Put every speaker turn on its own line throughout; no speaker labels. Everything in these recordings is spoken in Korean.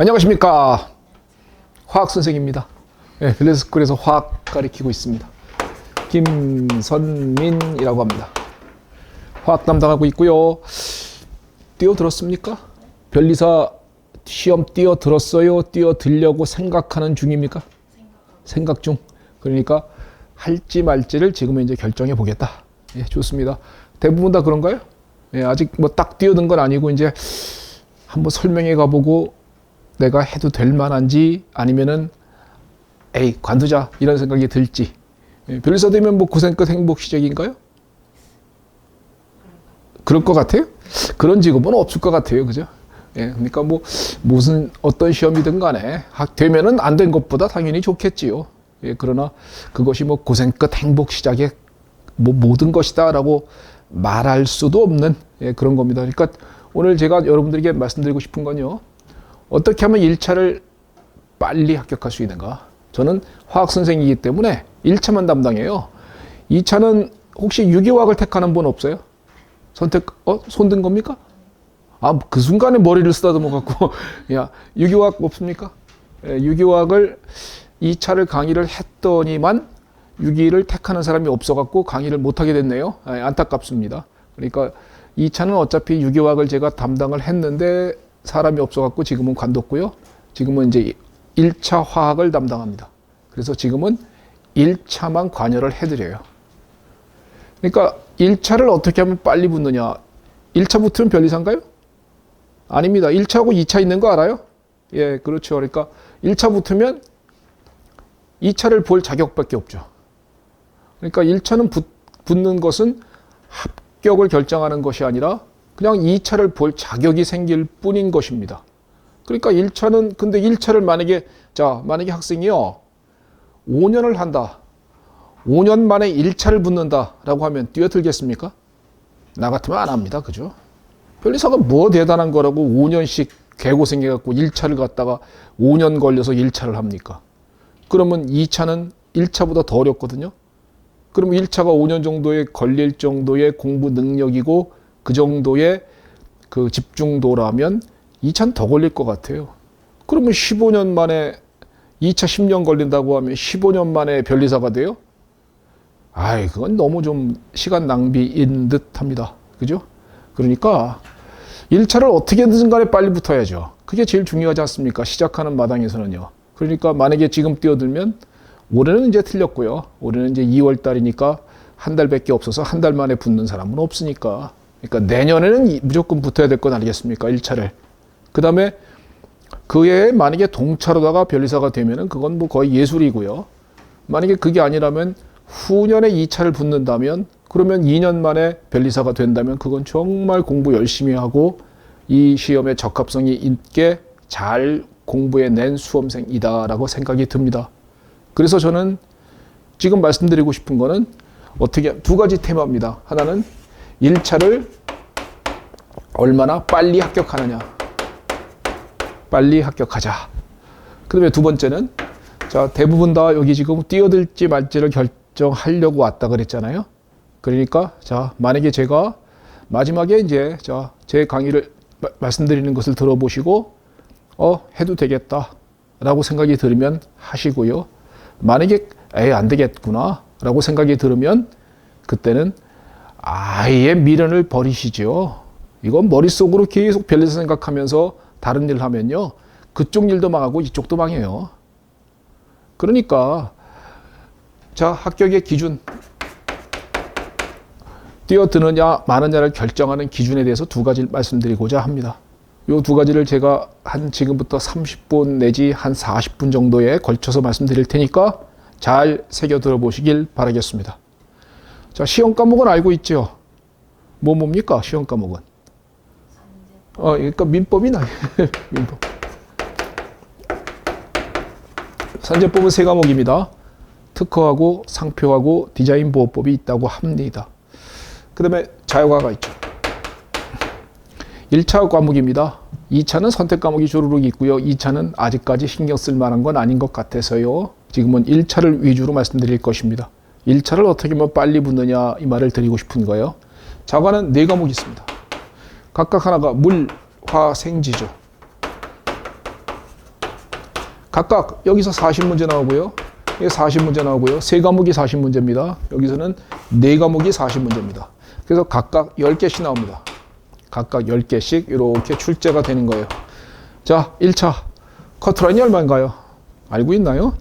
안녕하십니까. 화학선생입니다. 네, 밸런스쿨에서 화학 가르치고 있습니다. 김선민이라고 합니다. 화학 담당하고 있고요. 뛰어들었습니까? 변리사 시험 뛰어들었어요? 뛰어들려고 생각하는 중입니까? 생각 중. 그러니까 할지 말지를 지금은 이제 결정해 보겠다. 예, 좋습니다. 대부분 다 그런가요? 예, 아직 뭐 딱 뛰어든 건 아니고 이제 한번 설명해 가보고 내가 해도 될 만한지 아니면은 에이 관두자 이런 생각이 들지. 예, 변리사 되면 뭐 고생 끝 행복 시작인가요? 그럴 것 같아요? 그런 직업은 없을 것 같아요. 그죠? 예, 그러니까 뭐 무슨 어떤 시험이든 간에 되면은 안 된 것보다 당연히 좋겠지요. 예, 그러나 그것이 뭐 고생 끝 행복 시작의 뭐 모든 것이다라고 말할 수도 없는 예, 그런 겁니다. 그러니까 오늘 제가 여러분들에게 말씀드리고 싶은 건요. 어떻게 하면 1차를 빨리 합격할 수 있는가? 저는 화학 선생이기 때문에 1차만 담당해요. 2차는 혹시 유기화학을 택하는 분 없어요? 손든 겁니까? 아, 그 순간에 머리를 쓰다듬어 갖고 야, 유기화학 없습니까? 예, 유기화학을 2차를 강의를 했더니만 유기를 택하는 사람이 없어 갖고 강의를 못 하게 됐네요. 예, 안타깝습니다. 그러니까 2차는 어차피 유기화학을 제가 담당을 했는데 사람이 없어 갖고 지금은 관뒀고요. 지금은 이제 1차 화학을 담당합니다. 그래서 지금은 1차만 관여를 해드려요. 그러니까 1차를 어떻게 하면 빨리 붙느냐. 1차 붙으면 변리사인가요? 아닙니다. 1차하고 2차 있는 거 알아요? 예, 그렇죠. 그러니까 1차 붙으면 2차를 볼 자격밖에 없죠. 그러니까 1차는 붙는 것은 합격을 결정하는 것이 아니라 그냥 2차를 볼 자격이 생길 뿐인 것입니다. 그러니까 1차는, 근데 1차를 만약에 학생이요, 5년을 한다. 5년 만에 1차를 붙는다라고 하면 뛰어들겠습니까? 나 같으면 안 합니다. 그죠? 변리사가 뭐 대단한 거라고 5년씩 개고생해갖고 1차를 갔다가 5년 걸려서 1차를 합니까? 그러면 2차는 1차보다 더 어렵거든요? 그럼 1차가 5년 정도에 걸릴 정도의 공부 능력이고 그 정도의 그 집중도라면 2차는 더 걸릴 것 같아요. 그러면 15년 만에 2차 10년 걸린다고 하면 15년 만에 변리사가 돼요? 아이, 그건 너무 좀 시간 낭비인 듯 합니다. 그죠? 그러니까 1차를 어떻게든 간에 빨리 붙어야죠. 그게 제일 중요하지 않습니까? 시작하는 마당에서는요. 그러니까 만약에 지금 뛰어들면 올해는 이제 틀렸고요. 올해는 이제 2월 달이니까 한 달밖에 없어서 한 달 만에 붙는 사람은 없으니까. 그러니까 내년에는 무조건 붙어야 될 건 아니겠습니까? 1차를. 그 다음에 그 해에 만약에 동차로다가 변리사가 되면은 그건 뭐 거의 예술이고요. 만약에 그게 아니라면 후년에 2차를 붙는다면 그러면 2년 만에 변리사가 된다면 그건 정말 공부 열심히 하고 이 시험에 적합성이 있게 잘 공부해낸 수험생이다라고 생각이 듭니다. 그래서 저는 지금 말씀드리고 싶은 거는 어떻게 두 가지 테마입니다. 하나는 1차를 얼마나 빨리 합격하느냐. 빨리 합격하자. 그 다음에 두 번째는 자, 대부분 다 여기 지금 뛰어들지 말지를 결정하려고 왔다 그랬잖아요. 그러니까 자, 만약에 제가 마지막에 이제 자, 제 강의를 말씀드리는 것을 들어보시고 해도 되겠다 라고 생각이 들으면 하시고요. 만약에 안 되겠구나 라고 생각이 들으면 그때는 아예 미련을 버리시죠. 이건 머릿속으로 계속 변리사 생각하면서 다른 일을 하면요. 그쪽 일도 망하고 이쪽도 망해요. 그러니까 자, 합격의 기준 뛰어드느냐 마느냐를 결정하는 기준에 대해서 두 가지를 말씀드리고자 합니다. 이 두 가지를 제가 한 지금부터 30분 내지 한 40분 정도에 걸쳐서 말씀드릴 테니까 잘 새겨 들어보시길 바라겠습니다. 자, 시험 과목은 알고 있죠? 뭡니까? 시험 과목은? 그러니까 민법이나 민법. 산재법은 세 과목입니다. 특허하고 상표하고 디자인 보호법이 있다고 합니다. 그 다음에 자유과가 있죠. 1차 과목입니다. 2차는 선택 과목이 주르륵 있고요. 2차는 아직까지 신경 쓸 만한 건 아닌 것 같아서요. 지금은 1차를 위주로 말씀드릴 것입니다. 1차를 어떻게 하면 빨리 붙느냐 이 말을 드리고 싶은 거예요. 자과는 4과목이 있습니다. 각각 하나가 물, 화, 생지죠. 각각 여기서 40문제 나오고요. 여기 40문제 나오고요. 세 과목이 40문제입니다. 여기서는 네 과목이 40문제입니다. 그래서 각각 10개씩 나옵니다. 각각 10개씩 이렇게 출제가 되는 거예요. 자, 1차. 커트라인이 얼마인가요? 알고 있나요?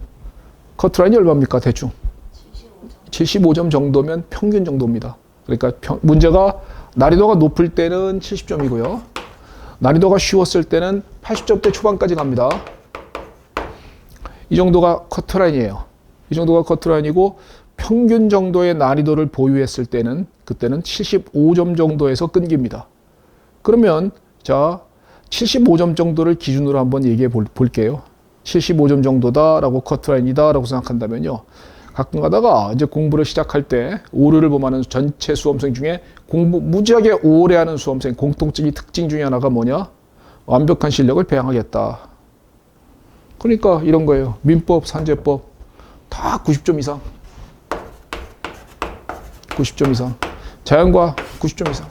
커트라인이 얼마입니까? 대충. 75점 정도면 평균 정도입니다. 그러니까 문제가 난이도가 높을 때는 70점이고요. 난이도가 쉬웠을 때는 80점대 초반까지 갑니다. 이 정도가 커트라인이에요. 이 정도가 커트라인이고 평균 정도의 난이도를 보유했을 때는 그때는 75점 정도에서 끊깁니다. 그러면 자 75점 정도를 기준으로 한번 얘기해 볼게요. 75점 정도다라고 커트라인이다라고 생각한다면요. 가끔 가다가 이제 공부를 시작할 때 오류를 범하는 전체 수험생 중에 공부 무지하게 오래 하는 수험생 공통적인 특징 중에 하나가 뭐냐? 완벽한 실력을 배양하겠다. 그러니까 이런 거예요. 민법, 산재법 다 90점 이상. 90점 이상. 자연과학 90점 이상.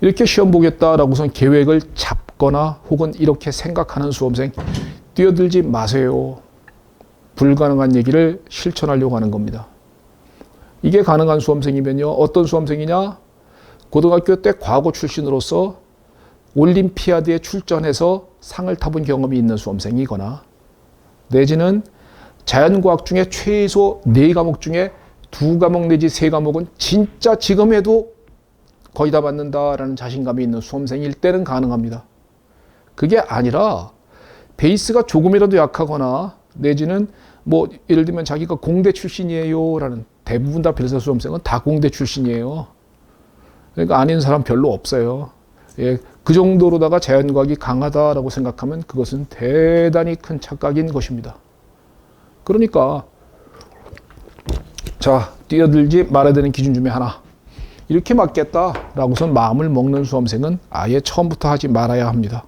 이렇게 시험 보겠다라고 우선 계획을 잡거나 혹은 이렇게 생각하는 수험생 뛰어들지 마세요. 불가능한 얘기를 실천하려고 하는 겁니다. 이게 가능한 수험생이면요. 어떤 수험생이냐? 고등학교 때 과거 출신으로서 올림피아드에 출전해서 상을 타본 경험이 있는 수험생이거나 내지는 자연과학 중에 최소 4과목 중에 2과목 내지 3과목은 진짜 지금 해도 거의 다 맞는다라는 자신감이 있는 수험생일 때는 가능합니다. 그게 아니라 베이스가 조금이라도 약하거나 내지는 뭐 예를 들면 자기가 공대 출신이에요 라는 대부분 다 별세 수험생은 다 공대 출신이에요. 그러니까 아닌 사람 별로 없어요. 예, 그 정도로다가 자연과학이 강하다라고 생각하면 그것은 대단히 큰 착각인 것입니다. 그러니까 자 뛰어들지 말아야 되는 기준 중에 하나 이렇게 맞겠다라고선 마음을 먹는 수험생은 아예 처음부터 하지 말아야 합니다.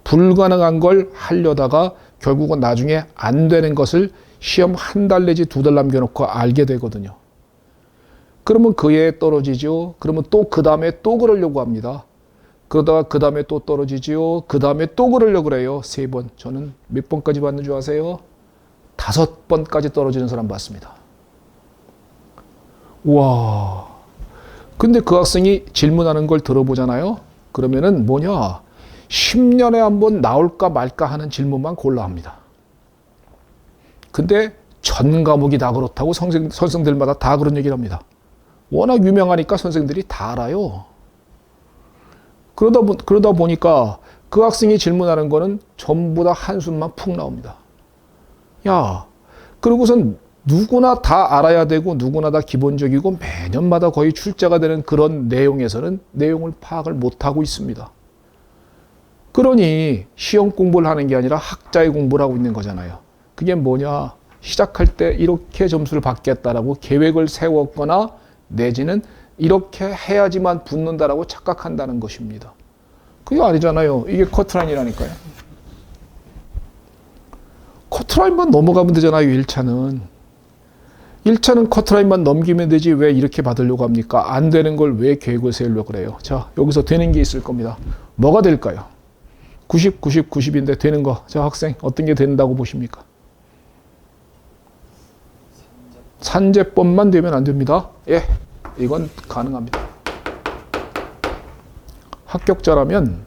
불가능한 걸 하려다가 결국은 나중에 안 되는 것을 시험 한 달 내지 2달 남겨놓고 알게 되거든요. 그러면 그 해에 떨어지죠. 그러면 또 그 다음에 또 그러려고 합니다. 그러다가 그 다음에 또 떨어지지요. 그 다음에 또 그러려고 그래요. 3번. 저는 몇 번까지 받는 줄 아세요? 5번까지 떨어지는 사람 봤습니다. 와. 근데 그 학생이 질문하는 걸 들어보잖아요. 그러면은 뭐냐? 10년에 한 번 나올까 말까 하는 질문만 골라 합니다. 근데 전 과목이 다 그렇다고 선생들마다 다 그런 얘기를 합니다. 워낙 유명하니까 선생들이 다 알아요. 그러다 보니까 그 학생이 질문하는 거는 전부 다 한숨만 푹 나옵니다. 야, 그러고선 누구나 다 알아야 되고 누구나 다 기본적이고 매년마다 거의 출제가 되는 그런 내용에서는 내용을 파악을 못하고 있습니다. 그러니 시험 공부를 하는 게 아니라 학자의 공부를 하고 있는 거잖아요. 그게 뭐냐? 시작할 때 이렇게 점수를 받겠다라고 계획을 세웠거나 내지는 이렇게 해야지만 붙는다라고 착각한다는 것입니다. 그게 아니잖아요. 이게 커트라인이라니까요. 커트라인만 넘어가면 되잖아요. 1차는. 1차는 커트라인만 넘기면 되지 왜 이렇게 받으려고 합니까? 안 되는 걸 왜 계획을 세우려고 그래요? 자, 여기서 되는 게 있을 겁니다. 뭐가 될까요? 90, 90, 90인데 되는 거. 자, 학생 어떤 게 된다고 보십니까? 산재법만 되면 안 됩니다. 예, 이건 가능합니다. 합격자라면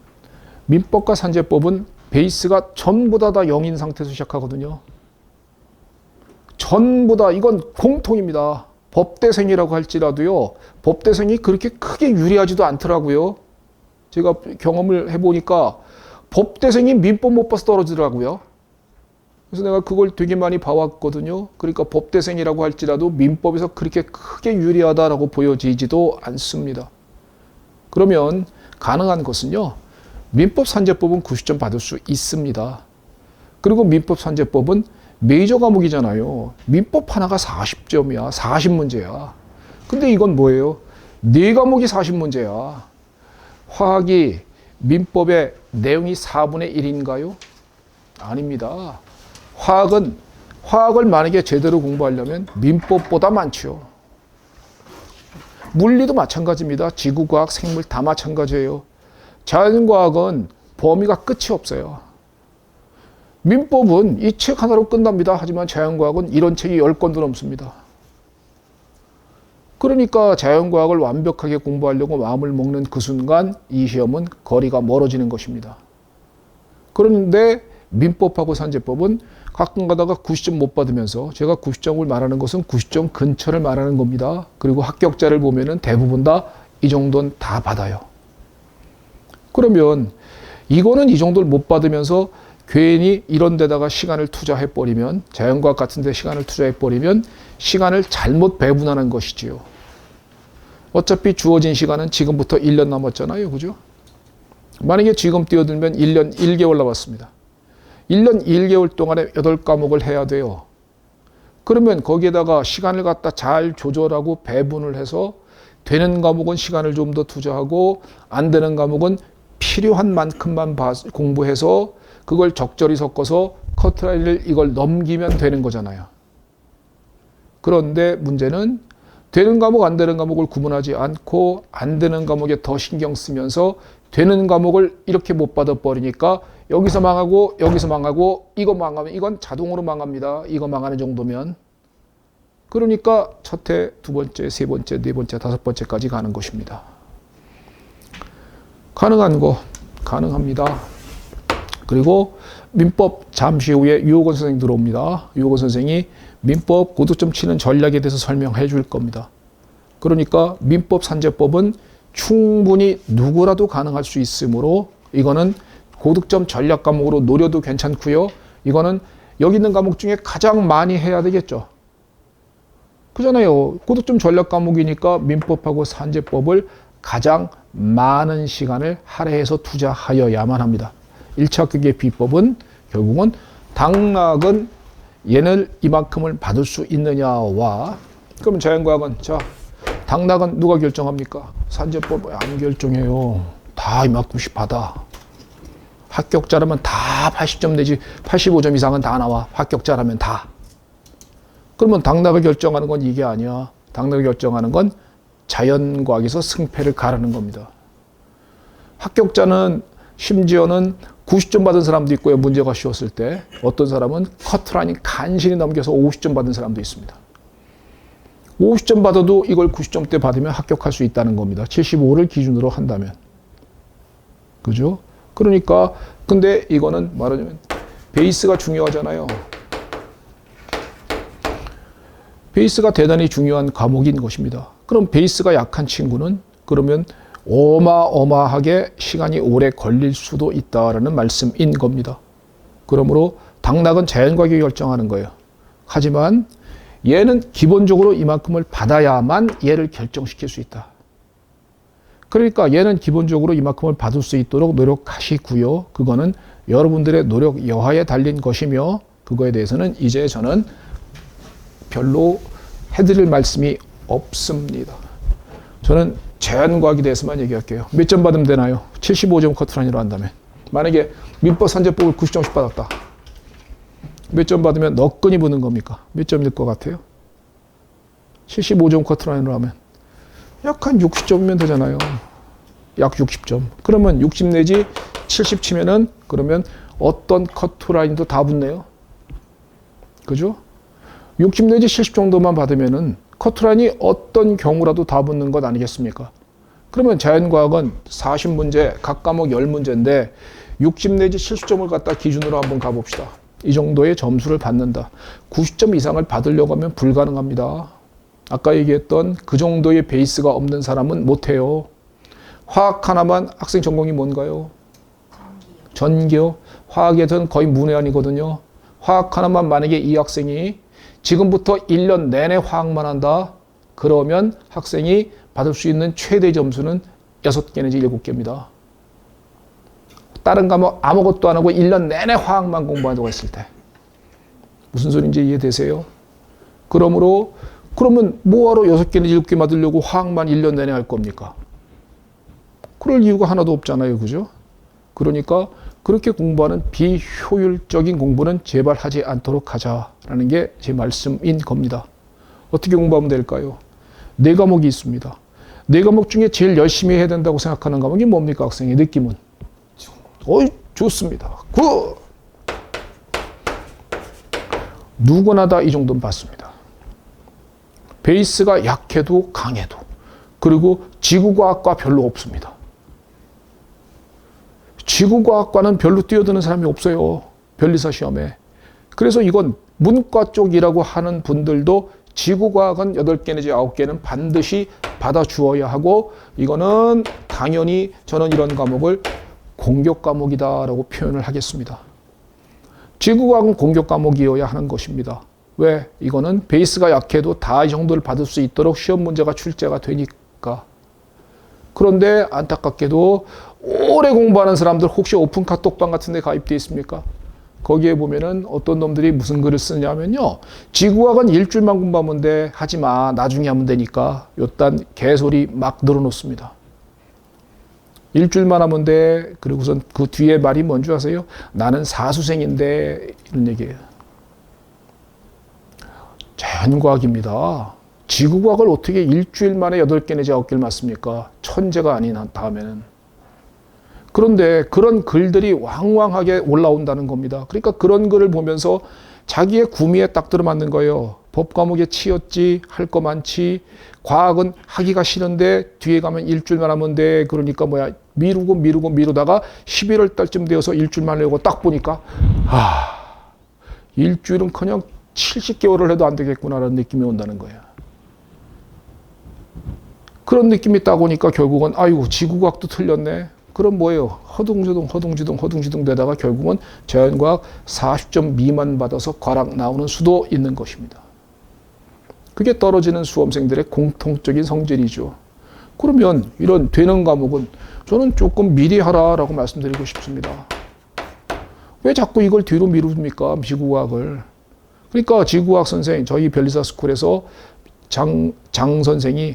민법과 산재법은 베이스가 전부 다 0인 상태에서 시작하거든요. 전부 다 이건 공통입니다. 법대생이라고 할지라도요. 법대생이 그렇게 크게 유리하지도 않더라고요. 제가 경험을 해보니까 법대생이 민법 못 봐서 떨어지더라고요. 그래서 내가 그걸 되게 많이 봐왔거든요. 그러니까 법대생이라고 할지라도 민법에서 그렇게 크게 유리하다라고 보여지지도 않습니다. 그러면 가능한 것은요. 민법 산재법은 90점 받을 수 있습니다. 그리고 민법 산재법은 메이저 과목이잖아요. 민법 하나가 40점이야. 40문제야. 근데 이건 뭐예요? 4과목이 40문제야. 화학이 민법의 내용이 4분의 1인가요? 아닙니다. 화학을 만약에 제대로 공부하려면 민법보다 많죠. 물리도 마찬가지입니다. 지구과학, 생물 다 마찬가지예요. 자연과학은 범위가 끝이 없어요. 민법은 이 책 하나로 끝납니다. 하지만 자연과학은 이런 책이 10권도 넘습니다. 그러니까 자연과학을 완벽하게 공부하려고 마음을 먹는 그 순간 이 시험은 거리가 멀어지는 것입니다. 그런데 민법하고 산재법은 가끔 가다가 90점 못 받으면서, 제가 90점을 말하는 것은 90점 근처를 말하는 겁니다. 그리고 합격자를 보면은 대부분 다 이 정도는 다 받아요. 그러면 이거는 이 정도를 못 받으면서 괜히 이런 데다가 시간을 투자해버리면, 자연과학 같은 데 시간을 투자해버리면 시간을 잘못 배분하는 것이지요. 어차피 주어진 시간은 지금부터 1년 남았잖아요. 그죠? 만약에 지금 뛰어들면 1년 1개월 남았습니다. 1년 1개월 동안에 8과목을 해야 돼요. 그러면 거기에다가 시간을 갖다 잘 조절하고 배분을 해서 되는 과목은 시간을 좀 더 투자하고 안 되는 과목은 필요한 만큼만 공부해서 그걸 적절히 섞어서 커트라인을 이걸 넘기면 되는 거잖아요. 그런데 문제는 되는 과목 안 되는 과목을 구분하지 않고 안 되는 과목에 더 신경 쓰면서 되는 과목을 이렇게 못 받아버리니까 여기서 망하고 여기서 망하고 이거 망하면 이건 자동으로 망합니다. 이거 망하는 정도면. 그러니까 첫 해, 두 번째, 세 번째, 네 번째, 다섯 번째까지 가는 것입니다. 가능한 거 가능합니다. 그리고 민법 잠시 후에 유호건 선생님 들어옵니다. 유호건 선생이 민법 고득점 치는 전략에 대해서 설명해 줄 겁니다. 그러니까 민법 산재법은 충분히 누구라도 가능할 수 있으므로 이거는 고득점 전략 과목으로 노려도 괜찮고요. 이거는 여기 있는 과목 중에 가장 많이 해야 되겠죠. 그잖아요. 고득점 전략 과목이니까 민법하고 산재법을 가장 많은 시간을 할애해서 투자하여야만 합니다. 1차 합격의 비법은 결국은 당락은 얘를 이만큼을 받을 수 있느냐와, 그러면 자연과학은 자 당락은 누가 결정합니까? 산재법 안 결정해요. 다 이만큼씩 받아. 합격자라면 다 80점 내지 85점 이상은 다 나와. 합격자라면 다. 그러면 당락을 결정하는 건 이게 아니야. 당락을 결정하는 건 자연과학에서 승패를 가르는 겁니다. 합격자는 심지어는 90점 받은 사람도 있고요. 문제가 쉬웠을 때. 어떤 사람은 커트라인이 간신히 넘겨서 50점 받은 사람도 있습니다. 50점 받아도 이걸 90점대 받으면 합격할 수 있다는 겁니다. 75를 기준으로 한다면. 그죠? 그러니까 근데 이거는 말하자면 베이스가 중요하잖아요. 베이스가 대단히 중요한 과목인 것입니다. 그럼 베이스가 약한 친구는 그러면 어마어마하게 시간이 오래 걸릴 수도 있다라는 말씀인 겁니다. 그러므로 당락은 자연과학이 결정하는 거예요. 하지만 얘는 기본적으로 이만큼을 받아야만 얘를 결정시킬 수 있다. 그러니까 얘는 기본적으로 이만큼을 받을 수 있도록 노력하시고요. 그거는 여러분들의 노력 여하에 달린 것이며 그거에 대해서는 이제 저는 별로 해드릴 말씀이 없습니다. 저는 자연과학에 대해서만 얘기할게요. 몇 점 받으면 되나요? 75점 커트라인으로 한다면. 만약에 민법 산재법을 90점씩 받았다. 몇 점 받으면 너끈히 붙는 겁니까? 몇 점일 것 같아요? 75점 커트라인으로 하면 약 한 60점이면 되잖아요. 약 60점. 그러면 60 내지 70 치면은 그러면 어떤 커트라인도 다 붙네요. 그죠? 60 내지 70 정도만 받으면은 커트라인이 어떤 경우라도 다 붙는 것 아니겠습니까? 그러면 자연과학은 40문제, 각 과목 10문제인데 60 내지 70점을 갖다 기준으로 한번 가봅시다. 이 정도의 점수를 받는다. 90점 이상을 받으려고 하면 불가능합니다. 아까 얘기했던 그 정도의 베이스가 없는 사람은 못해요. 화학 하나만 학생 전공이 뭔가요? 전기요. 화학에서는 거의 문외한이거든요. 화학 하나만 만약에 이 학생이 지금부터 1년 내내 화학만 한다. 그러면 학생이 받을 수 있는 최대 점수는 6개 내지 7개입니다. 다른 과목 아무것도 안 하고 1년 내내 화학만 공부한다고 했을 때. 무슨 소리인지 이해되세요? 그러므로 그러면 뭐하러 6개 내지 7개 받으려고 화학만 1년 내내 할 겁니까? 그럴 이유가 하나도 없잖아요. 그죠? 그러니까 그렇게 공부하는 비효율적인 공부는 제발 하지 않도록 하자라는 게 제 말씀인 겁니다. 어떻게 공부하면 될까요? 4과목이 있습니다. 4과목 중에 제일 열심히 해야 된다고 생각하는 과목이 뭡니까? 학생의 느낌은? 좋습니다. 굿! 누구나 다 이 정도는 받습니다. 베이스가 약해도 강해도. 그리고 지구과학과 별로 없습니다. 지구과학과는 별로 뛰어드는 사람이 없어요. 변리사 시험에. 그래서 이건 문과 쪽이라고 하는 분들도 지구과학은 8개 내지 9개는 반드시 받아주어야 하고, 이거는 당연히 저는 이런 과목을 공격 과목이다라고 표현을 하겠습니다. 지구과학은 공격 과목이어야 하는 것입니다. 왜? 이거는 베이스가 약해도 다 이 정도를 받을 수 있도록 시험 문제가 출제가 되니까. 그런데 안타깝게도 오래 공부하는 사람들 혹시 오픈 카톡방 같은 데 가입되어 있습니까? 거기에 보면은 어떤 놈들이 무슨 글을 쓰냐면요. 지구학은 일주일만 공부하면 돼. 하지 마. 나중에 하면 되니까. 요딴 개소리 막 늘어놓습니다. 일주일만 하면 돼. 그리고선 그 뒤에 말이 뭔지 아세요? 나는 사수생인데. 이런 얘기예요. 자연과학입니다. 지구과학을 어떻게 일주일 만에 8개 내지 9개를 맞습니까? 천재가 아닌 다음에는. 그런데 그런 글들이 왕왕하게 올라온다는 겁니다. 그러니까 그런 글을 보면서 자기의 구미에 딱 들어맞는 거예요. 법 과목에 치였지, 할 거 많지, 과학은 하기가 싫은데 뒤에 가면 일주일만 하면 돼. 그러니까 뭐야, 미루다가 11월 달쯤 되어서 일주일만 하려고 딱 보니까 일주일은 그냥 70개월을 해도 안 되겠구나라는 느낌이 온다는 거예요. 그런 느낌이 딱 오니까 결국은 아이고 지구과학도 틀렸네. 그럼 뭐예요? 허둥지둥 되다가 결국은 자연과학 40점 미만 받아서 과락 나오는 수도 있는 것입니다. 그게 떨어지는 수험생들의 공통적인 성질이죠. 그러면 이런 되는 과목은 저는 조금 미리 하라라고 말씀드리고 싶습니다. 왜 자꾸 이걸 뒤로 미룹니까? 지구과학을. 그러니까 지구과학 선생, 저희 변리사 스쿨에서 장병 선생이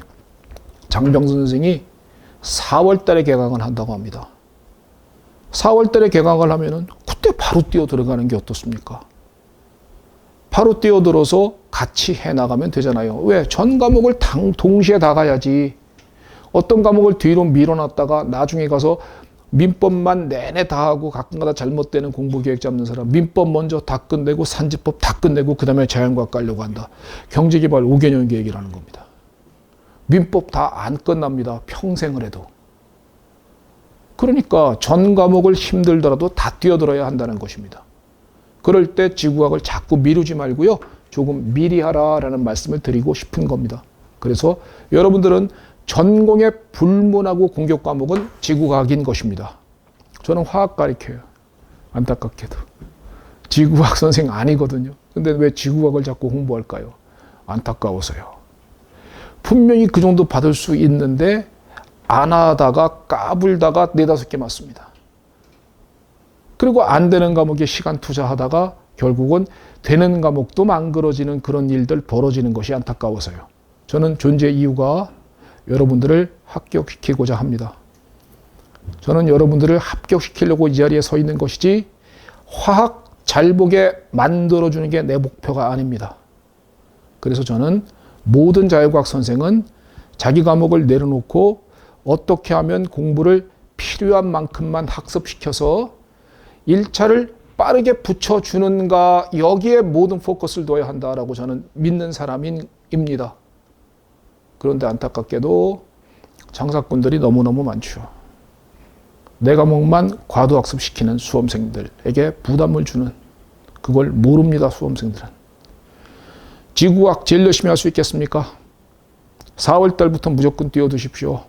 4월 달에 개강을 한다고 합니다. 4월 달에 개강을 하면은 그때 바로 뛰어 들어가는 게 어떻습니까? 바로 뛰어들어서 같이 해나가면 되잖아요. 왜? 전 과목을 동시에 다 가야지. 어떤 과목을 뒤로 밀어놨다가 나중에 가서 민법만 내내 다 하고 가끔가다 잘못되는 공부 계획 잡는 사람, 민법 먼저 다 끝내고 산지법 다 끝내고 그 다음에 자연과학 가려고 한다. 경제개발 5개년 계획이라는 겁니다. 민법 다 안 끝납니다. 평생을 해도. 그러니까 전 과목을 힘들더라도 다 뛰어들어야 한다는 것입니다. 그럴 때 지구과학을 자꾸 미루지 말고요. 조금 미리 하라라는 말씀을 드리고 싶은 겁니다. 그래서 여러분들은 전공의 불문하고 공격 과목은 지구과학인 것입니다. 저는 화학 가르쳐요. 안타깝게도. 지구과학 선생 아니거든요. 근데 왜 지구과학을 자꾸 홍보할까요? 안타까워서요. 분명히 그 정도 받을 수 있는데 안 하다가 까불다가 4-5개 맞습니다. 그리고 안 되는 과목에 시간 투자하다가 결국은 되는 과목도 망그러지는 그런 일들 벌어지는 것이 안타까워서요. 저는 존재 이유가 여러분들을 합격시키고자 합니다. 저는 여러분들을 합격시키려고 이 자리에 서 있는 것이지 화학 잘 보게 만들어주는 게 내 목표가 아닙니다. 그래서 저는 모든 자연과학 선생은 자기 과목을 내려놓고 어떻게 하면 공부를 필요한 만큼만 학습시켜서 1차를 빠르게 붙여주는가, 여기에 모든 포커스를 둬야 한다라고 저는 믿는 사람입니다. 그런데 안타깝게도 장사꾼들이 너무너무 많죠. 내 과목만 과도학습시키는 수험생들에게 부담을 주는, 그걸 모릅니다. 수험생들은. 지구과학 제일 열심히 할 수 있겠습니까? 4월 달부터 무조건 뛰어드십시오.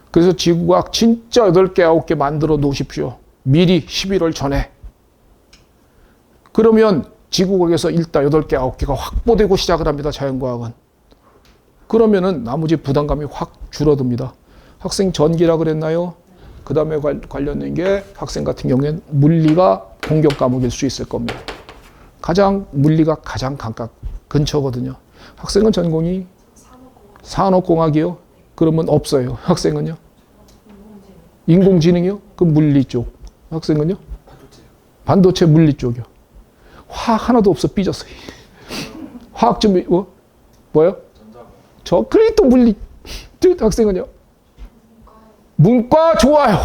그래서 지구과학 진짜 8개, 9개 만들어 놓으십시오. 미리 11월 전에. 그러면 지구과학에서 일단 8개, 9개가 확보되고 시작을 합니다. 자연과학은. 그러면은 나머지 부담감이 확 줄어듭니다. 학생 전기라 그랬나요? 그 다음에 관련된 게 학생 같은 경우에는 물리가 공격 과목일 수 있을 겁니다. 물리가 가장 근처거든요. 학생은 전공이 산업공학이요? 그러면 없어요. 학생은요? 인공지능이요? 그 물리 쪽. 학생은요? 반도체 물리 쪽이요. 화학 하나도 없어. 삐졌어요. 화학 좀 뭐요? 저 그래 또 물리. 학생은요? 문과 좋아요.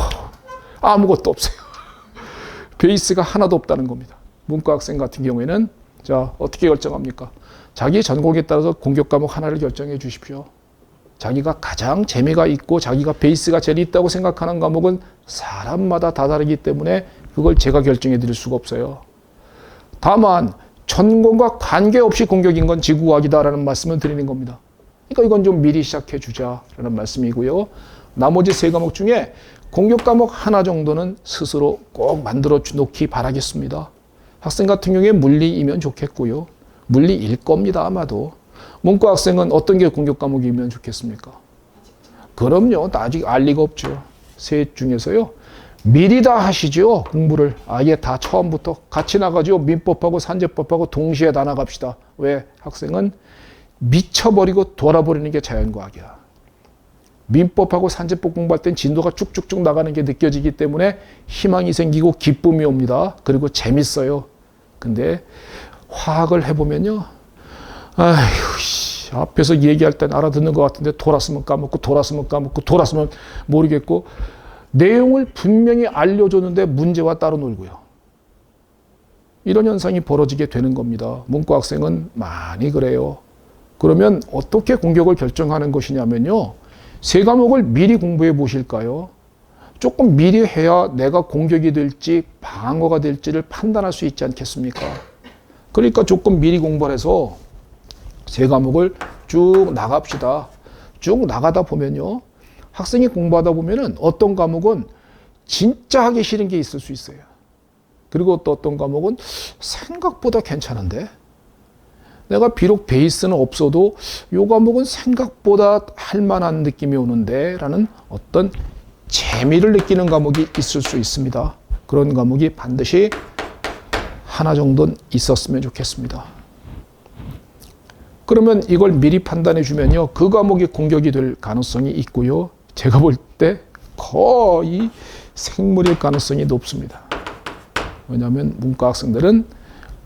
아무것도 없어요. 베이스가 하나도 없다는 겁니다. 문과 학생 같은 경우에는 자, 어떻게 결정합니까? 자기 전공에 따라서 공격 과목 하나를 결정해 주십시오. 자기가 가장 재미가 있고 자기가 베이스가 제일 있다고 생각하는 과목은 사람마다 다 다르기 때문에 그걸 제가 결정해 드릴 수가 없어요. 다만 전공과 관계없이 공격인 건 지구과학이다라는 말씀을 드리는 겁니다. 그러니까 이건 좀 미리 시작해 주자라는 말씀이고요. 나머지 세 과목 중에 공격 과목 하나 정도는 스스로 꼭 만들어 놓기 바라겠습니다. 학생 같은 경우에 물리이면 좋겠고요. 물리일 겁니다, 아마도. 문과 학생은 어떤 게 공격 과목이면 좋겠습니까? 그럼요. 아직 알 리가 없죠. 셋 중에서요. 미리 다 하시죠. 공부를. 아예 다 처음부터 같이 나가죠. 민법하고 산재법하고 동시에 다 나갑시다. 왜? 학생은 미쳐버리고 돌아버리는 게 자연과학이야. 민법하고 산재법 공부할 땐 진도가 쭉쭉쭉 나가는 게 느껴지기 때문에 희망이 생기고 기쁨이 옵니다. 그리고 재밌어요. 근데 화학을 해보면요. 아휴, 앞에서 얘기할 땐 알아듣는 것 같은데 돌았으면 까먹고 돌았으면 까먹고 돌았으면 모르겠고 내용을 분명히 알려줬는데 문제와 따로 놀고요. 이런 현상이 벌어지게 되는 겁니다. 문과 학생은 많이 그래요. 그러면 어떻게 공격을 결정하는 것이냐면요. 세 과목을 미리 공부해 보실까요? 조금 미리 해야 내가 공격이 될지 방어가 될지를 판단할 수 있지 않겠습니까? 그러니까 조금 미리 공부를 해서 세 과목을 쭉 나갑시다. 쭉 나가다 보면요. 학생이 공부하다 보면은 어떤 과목은 진짜 하기 싫은 게 있을 수 있어요. 그리고 또 어떤 과목은 생각보다 괜찮은데 내가 비록 베이스는 없어도 이 과목은 생각보다 할 만한 느낌이 오는데 라는 어떤 재미를 느끼는 과목이 있을 수 있습니다. 그런 과목이 반드시 하나 정도는 있었으면 좋겠습니다. 그러면 이걸 미리 판단해 주면요. 그 과목이 공격이 될 가능성이 있고요. 제가 볼 때 거의 생물일 가능성이 높습니다. 왜냐하면 문과 학생들은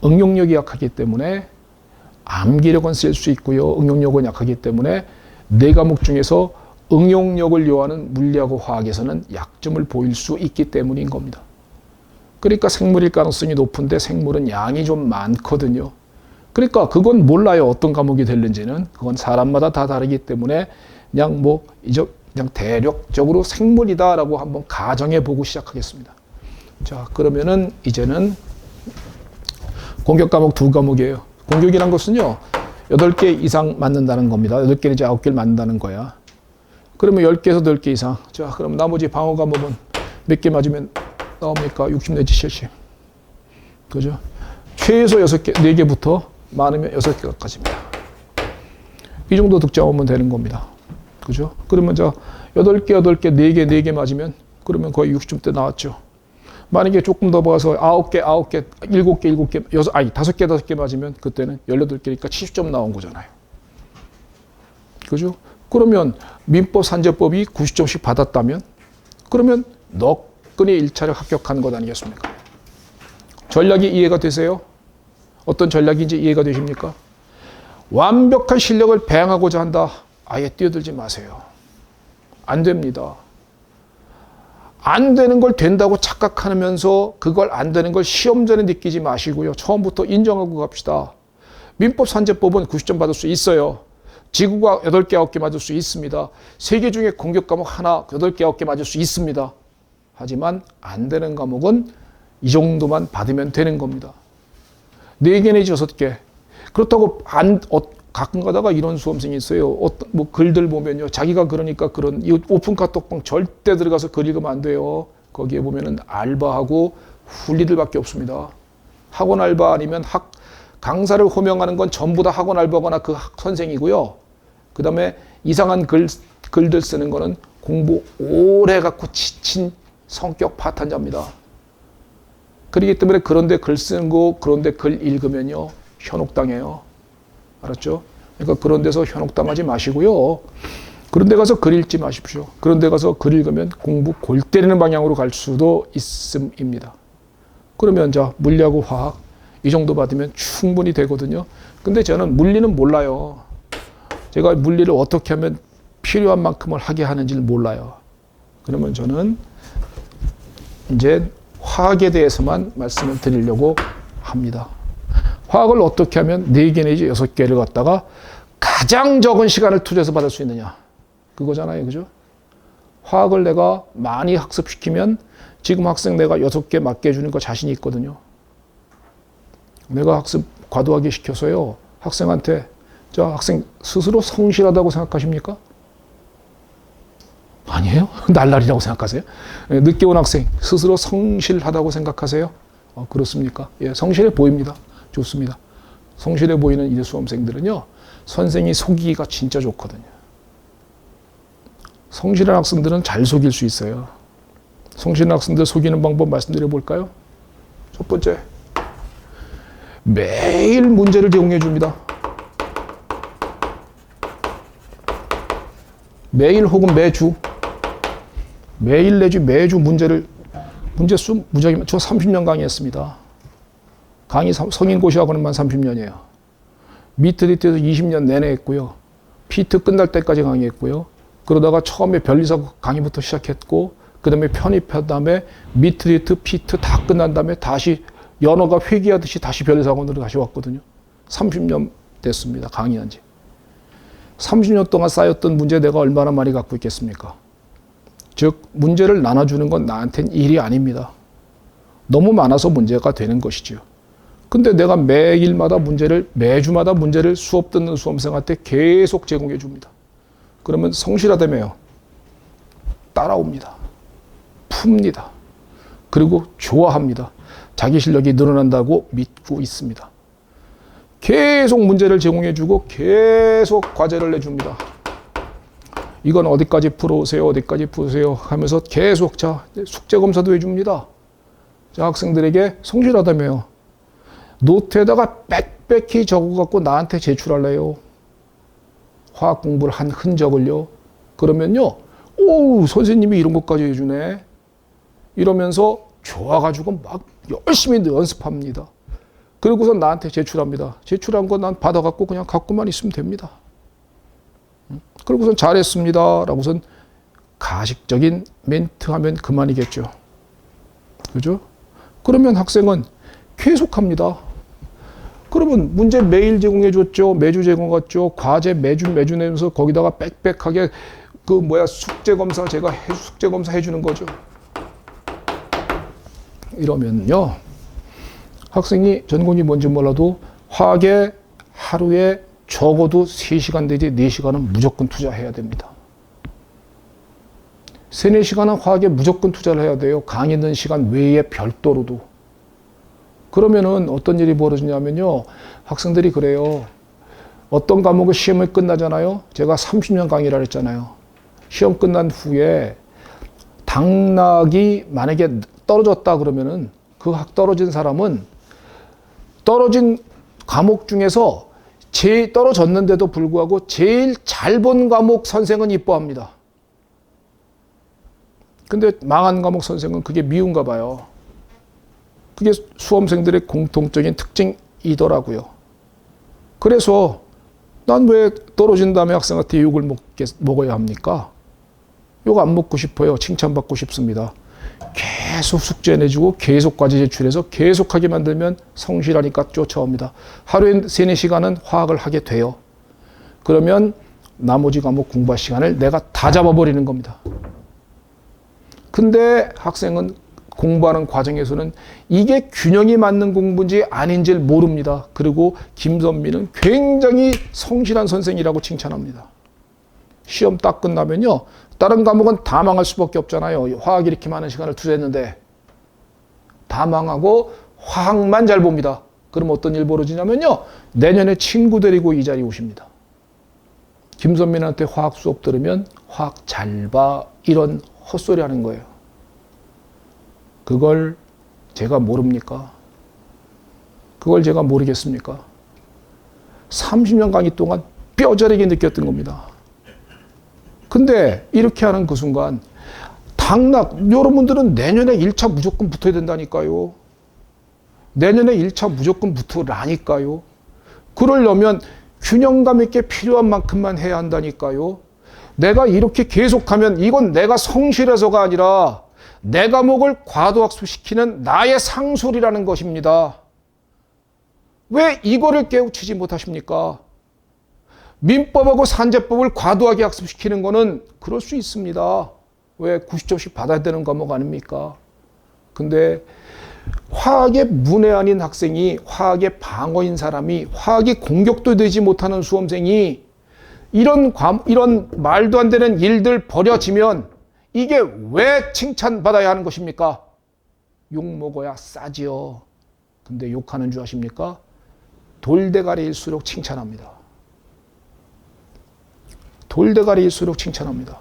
응용력이 약하기 때문에 암기력은 쓸 수 있고요. 응용력은 약하기 때문에 네 과목 중에서 응용력을 요하는 물리하고 화학에서는 약점을 보일 수 있기 때문인 겁니다. 그러니까 생물일 가능성이 높은데 생물은 양이 좀 많거든요. 그러니까 그건 몰라요. 어떤 과목이 될는지는. 그건 사람마다 다 다르기 때문에 그냥 그냥 대략적으로 생물이다라고 한번 가정해 보고 시작하겠습니다. 자, 그러면은 이제는 공격 과목 두 과목이에요. 공격이란 것은요. 8개 이상 맞는다는 겁니다. 8개는 이제 9개를 맞는다는 거야. 그러면 10개에서 10개 이상. 자, 그럼 나머지 방어 과목은 몇 개 맞으면 나옵니까? 60 내지 70. 그죠? 최소 6개, 4개부터 많으면 6개까지입니다. 이 정도 득점하면 되는 겁니다. 그죠? 그러면 8개, 4개 맞으면 그러면 거의 60점 나왔죠. 만약에 조금 더 봐서 9개, 7개, 5개 맞으면 그때는 18개니까 70점 나온 거잖아요. 그죠? 그러면 민법, 산재법이 90점씩 받았다면 그러면 너끈히 1차를 합격하는 것 아니겠습니까? 전략이 이해가 되세요? 어떤 전략인지 이해가 되십니까? 완벽한 실력을 배양하고자 한다. 아예 뛰어들지 마세요. 안 됩니다. 안 되는 걸 된다고 착각하면서 그걸 안 되는 걸 시험 전에 느끼지 마시고요. 처음부터 인정하고 갑시다. 민법, 산재법은 90점 받을 수 있어요. 지구과학 8개, 9개 맞을 수 있습니다. 세계 중에 공격 과목 하나, 8개, 9개 맞을 수 있습니다. 하지만 안 되는 과목은 이 정도만 받으면 되는 겁니다. 4개 내지 6개. 그렇다고 가끔 가다가 이런 수험생이 있어요. 글들 보면요. 자기가 그러니까 이 오픈 카톡방 절대 들어가서 글 읽으면 안 돼요. 거기에 보면은 알바하고 훌리들밖에 없습니다. 학원 알바 아니면 강사를 호명하는 건 전부 다 학원 알바거나 그 선생이고요. 그 다음에 이상한 글들 쓰는 거는 공부 오래 해갖고 지친 성격 파탄자입니다. 그렇기 때문에 그런데 글 쓰는 거, 그런데 글 읽으면요. 현혹당해요. 알았죠? 그러니까 그런 데서 현혹당하지 마시고요. 그런 데 가서 글 읽지 마십시오. 그런 데 가서 글 읽으면 공부 골 때리는 방향으로 갈 수도 있음입니다. 그러면 물리하고 화학 이 정도 받으면 충분히 되거든요. 근데 저는 물리는 몰라요. 제가 물리를 어떻게 하면 필요한 만큼을 하게 하는지를 몰라요. 그러면 저는 이제 화학에 대해서만 말씀을 드리려고 합니다. 화학을 어떻게 하면 4개 내지 6개를 갖다가 가장 적은 시간을 투자해서 받을 수 있느냐. 그거잖아요. 그죠? 화학을 내가 많이 학습시키면 지금 학생 내가 6개 맞게 해주는 거 자신이 있거든요. 내가 학습 과도하게 시켜서요. 학생한테 자, 학생 스스로 성실하다고 생각하십니까? 아니에요? 날라리라고 생각하세요? 늦게 온 학생 스스로 성실하다고 생각하세요? 그렇습니까? 예, 성실해 보입니다. 좋습니다. 성실해 보이는 이 수험생들은요. 선생이 속이기가 진짜 좋거든요. 성실한 학생들은 잘 속일 수 있어요. 성실한 학생들 속이는 방법 말씀드려 볼까요? 첫 번째, 매일 문제를 제공해 줍니다. 매일 혹은 매주, 매일 내지 매주 문제 수 무작위, 저 30년 강의했습니다. 강의 성인 고시학원만 30년이에요. 미트리트에서 20년 내내 했고요. 피트 끝날 때까지 강의했고요. 그러다가 처음에 변리사 강의부터 시작했고, 그 다음에 편입한 다음에 미트리트, 피트 다 끝난 다음에 다시 연어가 회귀하듯이 다시 변리사학원으로 다시 왔거든요. 30년 됐습니다. 강의한 지. 30년 동안 쌓였던 문제 내가 얼마나 많이 갖고 있겠습니까? 즉 문제를 나눠주는 건 나한테는 일이 아닙니다. 너무 많아서 문제가 되는 것이지요. 근데 내가 매일마다 매주마다 문제를 수업 듣는 수험생한테 계속 제공해 줍니다. 그러면 성실하다며요. 따라옵니다. 풉니다. 그리고 좋아합니다. 자기 실력이 늘어난다고 믿고 있습니다. 계속 문제를 제공해 주고 계속 과제를 내줍니다. 이건 어디까지 풀어오세요, 어디까지 푸세요 하면서 계속 자 숙제 검사도 해줍니다. 자, 학생들에게 성실하다며요. 노트에다가 빽빽히 적어갖고 나한테 제출할래요. 화학 공부를 한 흔적을요. 그러면요, 오, 선생님이 이런 것까지 해주네. 이러면서 좋아가지고 막 열심히 연습합니다. 그리고서 나한테 제출합니다. 제출한 거 난 받아갖고 그냥 갖고만 있으면 됩니다. 그리고선 잘했습니다. 라고선 가식적인 멘트 하면 그만이겠죠. 그죠? 그러면 학생은 계속합니다. 그러면 문제 매일 제공해 줬죠. 매주 제공했죠. 과제 매주 내면서 거기다가 빽빽하게 숙제 검사 숙제 검사 해주는 거죠. 이러면요. 학생이 전공이 뭔지 몰라도 화학에 하루에 적어도 3시간 내지 4시간은 무조건 투자해야 됩니다. 3, 4시간은 화학에 무조건 투자를 해야 돼요. 강의 있는 시간 외에 별도로도. 그러면은 어떤 일이 벌어지냐면요. 학생들이 그래요. 어떤 과목은 시험이 끝나잖아요. 제가 30년 강의를 했잖아요. 시험 끝난 후에 당락이 만약에 떨어졌다 그러면은 그 떨어진 사람은 떨어진 과목 중에서 제일 떨어졌는데도 불구하고 제일 잘 본 과목 선생은 이뻐합니다. 근데 망한 과목 선생은 그게 미운가 봐요. 그게 수험생들의 공통적인 특징이더라고요. 그래서 난 왜 떨어진 다음에 학생한테 욕을 먹어야 합니까? 욕 안 먹고 싶어요. 칭찬받고 싶습니다. 계속 숙제 내주고 계속 과제 제출해서 계속하게 만들면 성실하니까 쫓아옵니다. 하루에 3, 4시간은 화학을 하게 돼요. 그러면 나머지 과목 공부할 시간을 내가 다 잡아버리는 겁니다. 근데 학생은 공부하는 과정에서는 이게 균형이 맞는 공부인지 아닌지를 모릅니다. 그리고 김선미는 굉장히 성실한 선생이라고 칭찬합니다. 시험 딱 끝나면요. 다른 과목은 다 망할 수밖에 없잖아요. 화학 이렇게 많은 시간을 투자했는데 다 망하고 화학만 잘 봅니다. 그럼 어떤 일 벌어지냐면요. 내년에 친구 데리고 이 자리에 오십니다. 김선민한테 화학 수업 들으면 화학 잘 봐. 이런 헛소리 하는 거예요. 그걸 제가 모릅니까? 그걸 제가 모르겠습니까? 30년 강의 동안 뼈저리게 느꼈던 겁니다. 근데 이렇게 하는 그 순간 여러분들은 내년에 1차 무조건 붙어야 된다니까요. 내년에 1차 무조건 붙으라니까요. 그러려면 균형감 있게 필요한 만큼만 해야 한다니까요. 내가 이렇게 계속하면 이건 내가 성실해서가 아니라 내 과목을 과도학습시키는 나의 상술이라는 것입니다. 왜 이거를 깨우치지 못하십니까? 민법하고 산재법을 과도하게 학습시키는 거는 그럴 수 있습니다. 왜 90점씩 받아야 되는 과목 아닙니까? 근데 화학에 문외한인 학생이, 화학에 방어인 사람이, 화학이 공격도 되지 못하는 수험생이 이런 말도 안 되는 일들 벌여지면 이게 왜 칭찬받아야 하는 것입니까? 욕 먹어야 싸지요. 근데 욕하는 줄 아십니까? 돌대가리일수록 칭찬합니다. 돌대가리일수록 칭찬합니다.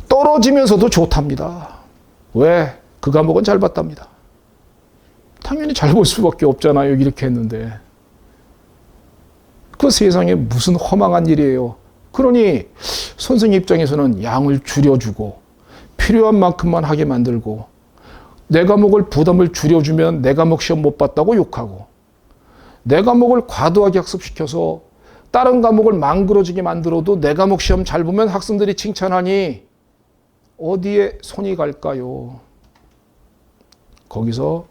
떨어지면서도 좋답니다. 왜? 그 과목은 잘 봤답니다. 당연히 잘 볼 수밖에 없잖아요. 이렇게 했는데. 그 세상에 무슨 허망한 일이에요. 그러니 선생님 입장에서는 양을 줄여주고 필요한 만큼만 하게 만들고 내 과목을 부담을 줄여주면 내 과목 시험 못 봤다고 욕하고 내 과목을 과도하게 학습시켜서 다른 과목을 망그러지게 만들어도 내 과목 시험 잘 보면 학생들이 칭찬하니 어디에 손이 갈까요? 거기서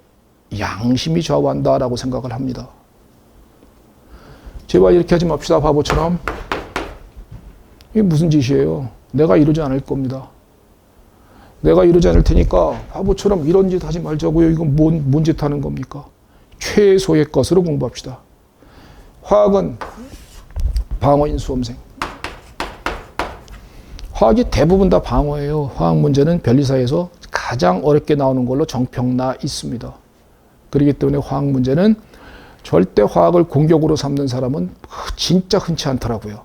양심이 좌우한다라고 생각을 합니다. 제발 이렇게 하지 맙시다. 바보처럼. 이게 무슨 짓이에요? 내가 이러지 않을 겁니다. 내가 이러지 않을 테니까 바보처럼 이런 짓 하지 말자고요. 이건 뭔 짓 하는 겁니까? 최소의 것으로 공부합시다. 화학은 방어인 수험생. 화학이 대부분 다 방어예요. 화학 문제는 변리사에서 가장 어렵게 나오는 걸로 정평나 있습니다. 그렇기 때문에 화학 문제는 절대 화학을 공격으로 삼는 사람은 진짜 흔치 않더라고요.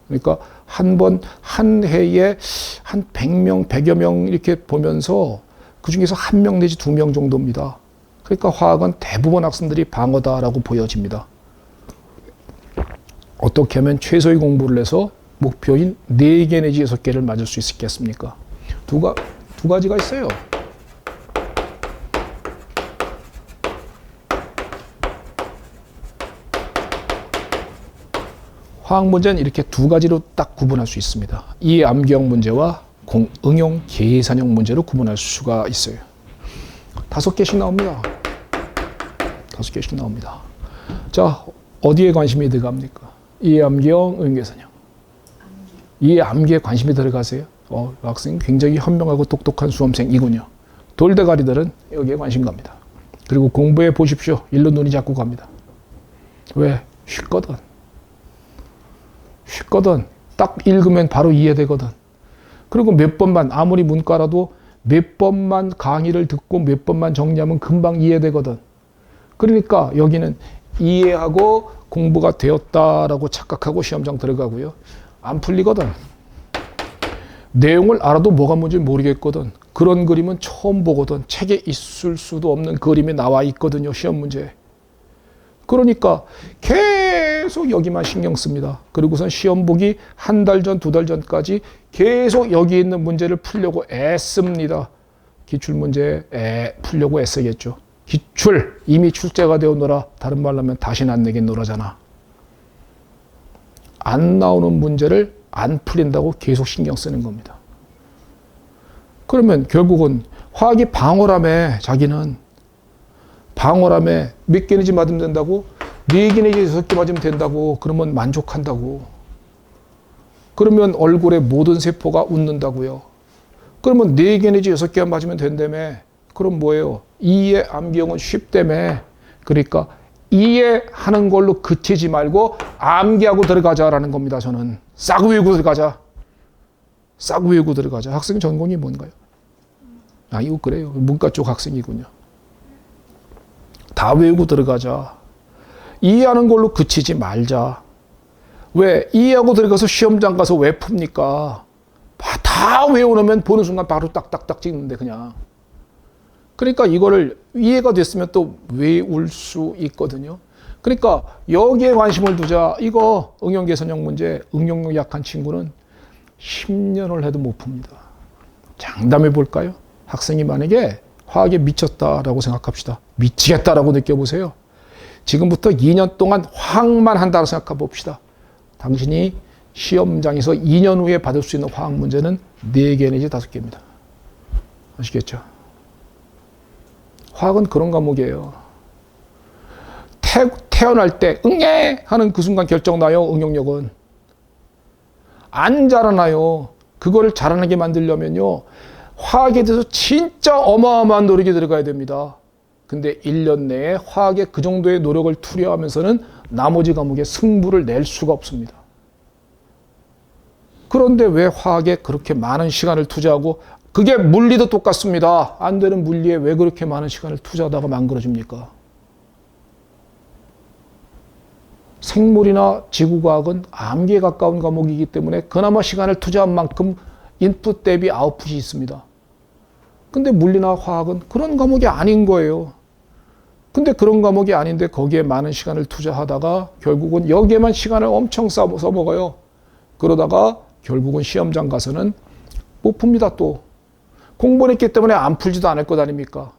그러니까 한 해에 한 100명, 100여 명 이렇게 보면서 그 중에서 1명 내지 2명 정도입니다. 그러니까 화학은 대부분 학생들이 방어다라고 보여집니다. 어떻게 하면 최소의 공부를 해서 목표인 4개 내지 6개를 맞을 수 있겠습니까? 두 가지가 있어요. 화학 문제는 이렇게 2가지로 딱 구분할 수 있습니다. 이 암기형 문제와 응용 계산형 문제로 구분할 수가 있어요. 5개씩 나옵니다. 5개씩 나옵니다. 자, 어디에 관심이 들어갑니까? 이 암기형, 응용 계산형. 이 암기에 관심이 들어가세요? 학생 굉장히 현명하고 똑똑한 수험생이군요. 돌대가리들은 여기에 관심 갑니다. 그리고 공부해 보십시오. 일로 눈이 자꾸 갑니다. 왜? 쉽거든. 딱 읽으면 바로 이해되거든. 그리고 몇 번만, 아무리 문과라도 몇 번만 강의를 듣고 몇 번만 정리하면 금방 이해되거든. 그러니까 여기는 이해하고 공부가 되었다라고 착각하고 시험장 들어가고요. 안 풀리거든. 내용을 알아도 뭐가 뭔지 모르겠거든. 그런 그림은 처음 보거든. 책에 있을 수도 없는 그림이 나와 있거든요. 시험 문제에. 그러니까 계속 여기만 신경 씁니다. 그리고선 시험 보기 1달 전, 2달 전까지 계속 여기 있는 문제를 풀려고 애씁니다. 기출문제 풀려고 애쓰겠죠. 기출, 이미 출제가 되었노라. 다른 말로 하면 다시는 안 내겠노라잖아. 안 나오는 문제를 안 풀린다고 계속 신경 쓰는 겁니다. 그러면 결국은 화학이 방어라며, 자기는 방어라며 몇 개 내지 맞으면 된다고? 4개 내지 6개 맞으면 된다고. 그러면 만족한다고. 그러면 얼굴에 모든 세포가 웃는다고요. 그러면 4개 내지 6개만 맞으면 된다며. 그럼 뭐예요? 이해 암기형은 쉽다며. 그러니까 이해하는 걸로 그치지 말고 암기하고 들어가자라는 겁니다. 저는 싹 외우고 들어가자. 싹 외우고 들어가자. 학생 전공이 뭔가요? 이거 그래요. 문과 쪽 학생이군요. 다 외우고 들어가자. 이해하는 걸로 그치지 말자. 왜? 이해하고 들어가서 시험장 가서 왜 풉니까? 다 외워놓으면 보는 순간 바로 딱딱딱 찍는데 그냥. 그러니까 이거를 이해가 됐으면 또 외울 수 있거든요. 그러니까 여기에 관심을 두자. 이거 응용계산형 문제, 응용력 약한 친구는 10년을 해도 못 풉니다. 장담해 볼까요? 학생이 만약에 화학에 미쳤다라고 생각합시다. 미치겠다라고 느껴보세요. 지금부터 2년 동안 화학만 한다고 생각해 봅시다. 당신이 시험장에서 2년 후에 받을 수 있는 화학 문제는 4개 내지 5개입니다. 아시겠죠? 화학은 그런 과목이에요. 태어날 때 응애 하는 그 순간 결정나요. 응용력은 안 자라나요. 그거를 자라나게 만들려면요, 화학에 대해서 진짜 어마어마한 노력이 들어가야 됩니다. 근데 1년 내에 화학에 그 정도의 노력을 투여하면서는 나머지 과목에 승부를 낼 수가 없습니다. 그런데 왜 화학에 그렇게 많은 시간을 투자하고, 그게 물리도 똑같습니다. 안 되는 물리에 왜 그렇게 많은 시간을 투자하다가 망가집니까? 생물이나 지구과학은 암기에 가까운 과목이기 때문에 그나마 시간을 투자한 만큼 인풋 대비 아웃풋이 있습니다. 근데 물리나 화학은 그런 과목이 아닌 거예요. 근데 그런 과목이 아닌데 거기에 많은 시간을 투자하다가 결국은 여기에만 시간을 엄청 써먹어요. 그러다가 결국은 시험장 가서는 못 풉니다. 또 공부를 했기 때문에 안 풀지도 않을 것 아닙니까?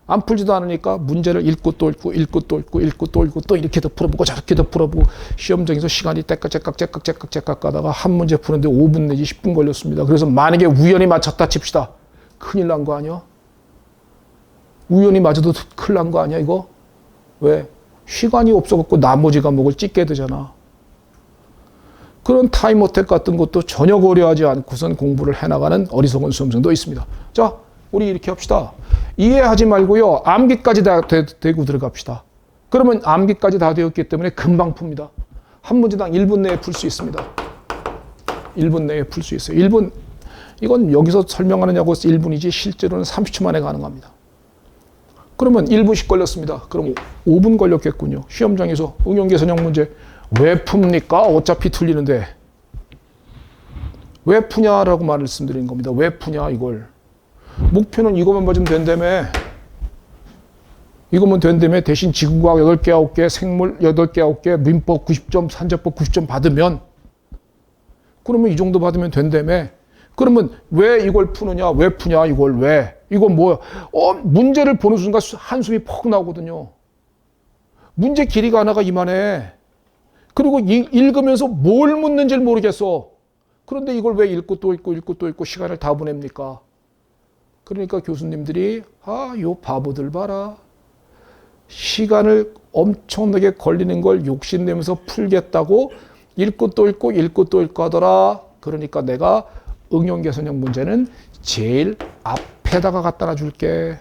안 풀지도 않으니까 문제를 읽고 또 읽고 읽고 또 읽고 읽고 또 읽고 또 이렇게 더 풀어보고 저렇게 더 풀어보고 시험장에서 시간이 째깍째깍 가다가 한 문제 푸는데 5분 내지 10분 걸렸습니다. 그래서 만약에 우연히 맞췄다 칩시다. 큰일 난 거 아니야? 우연히 맞아도 큰일 난 거 아니야 이거? 왜? 시간이 없어갖고 나머지 과목을 찍게 되잖아. 그런 타임어택 같은 것도 전혀 고려하지 않고선 공부를 해나가는 어리석은 수험생도 있습니다. 자, 우리 이렇게 합시다. 이해하지 말고요, 암기까지 다 되고 들어갑시다. 그러면 암기까지 다 되었기 때문에 금방 풉니다. 한 문제당 1분 내에 풀 수 있습니다. 1분 내에 풀 수 있어요. 1분, 이건 여기서 설명하느냐고 해서 1분이지 실제로는 30초 만에 가능합니다. 그러면 1분씩 걸렸습니다. 그럼 5분 걸렸겠군요. 시험장에서 응용계산형 문제 왜 풉니까? 어차피 틀리는데. 왜 푸냐라고 말씀드린 겁니다. 왜 푸냐 이걸. 목표는 이거만 맞으면 된다며. 이거면 된다며. 대신 지구과학 8개, 9개, 생물 8개, 9개, 민법 90점, 산재법 90점 받으면, 그러면 이 정도 받으면 된다며. 그러면 왜 이걸 푸느냐? 왜 푸냐? 이걸 왜? 이건 뭐야? 문제를 보는 순간 한숨이 퍽 나오거든요. 문제 길이가 하나가 이만해. 그리고 읽으면서 뭘 묻는지를 모르겠어. 그런데 이걸 왜 읽고 또 읽고 읽고 또 읽고 시간을 다 보냅니까? 그러니까 교수님들이 요 바보들 봐라. 시간을 엄청나게 걸리는 걸 욕심내면서 풀겠다고 읽고 또 읽고 읽고 또 읽고 하더라. 그러니까 내가 응용계산형 문제는 제일 앞에다가 갖다 놔줄게.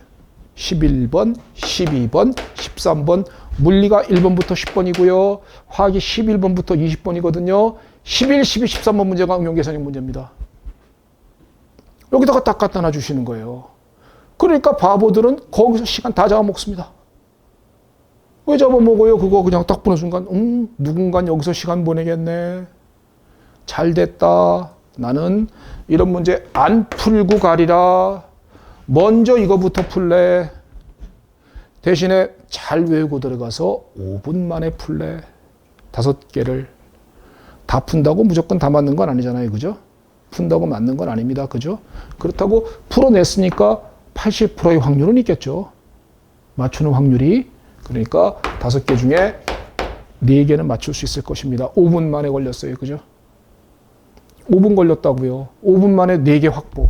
11번, 12번, 13번, 물리가 1번부터 10번이고요. 화학이 11번부터 20번이거든요. 11, 12, 13번 문제가 응용계산형 문제입니다. 여기다가 딱 갖다 놔주시는 거예요. 그러니까 바보들은 거기서 시간 다 잡아먹습니다. 왜 잡아먹어요? 그거 그냥 딱 보는 순간 누군가 여기서 시간 보내겠네. 잘 됐다. 나는 이런 문제 안 풀고 가리라. 먼저 이거부터 풀래. 대신에 잘 외우고 들어가서 5분 만에 풀래. 5개를. 다 푼다고 무조건 다 맞는 건 아니잖아요. 그죠? 푼다고 맞는 건 아닙니다. 그죠? 그렇다고 풀어냈으니까 80%의 확률은 있겠죠. 맞추는 확률이. 그러니까 5개 중에 4개는 맞출 수 있을 것입니다. 5분 만에 걸렸어요. 그죠? 5분 걸렸다고요. 5분 만에 4개 확보.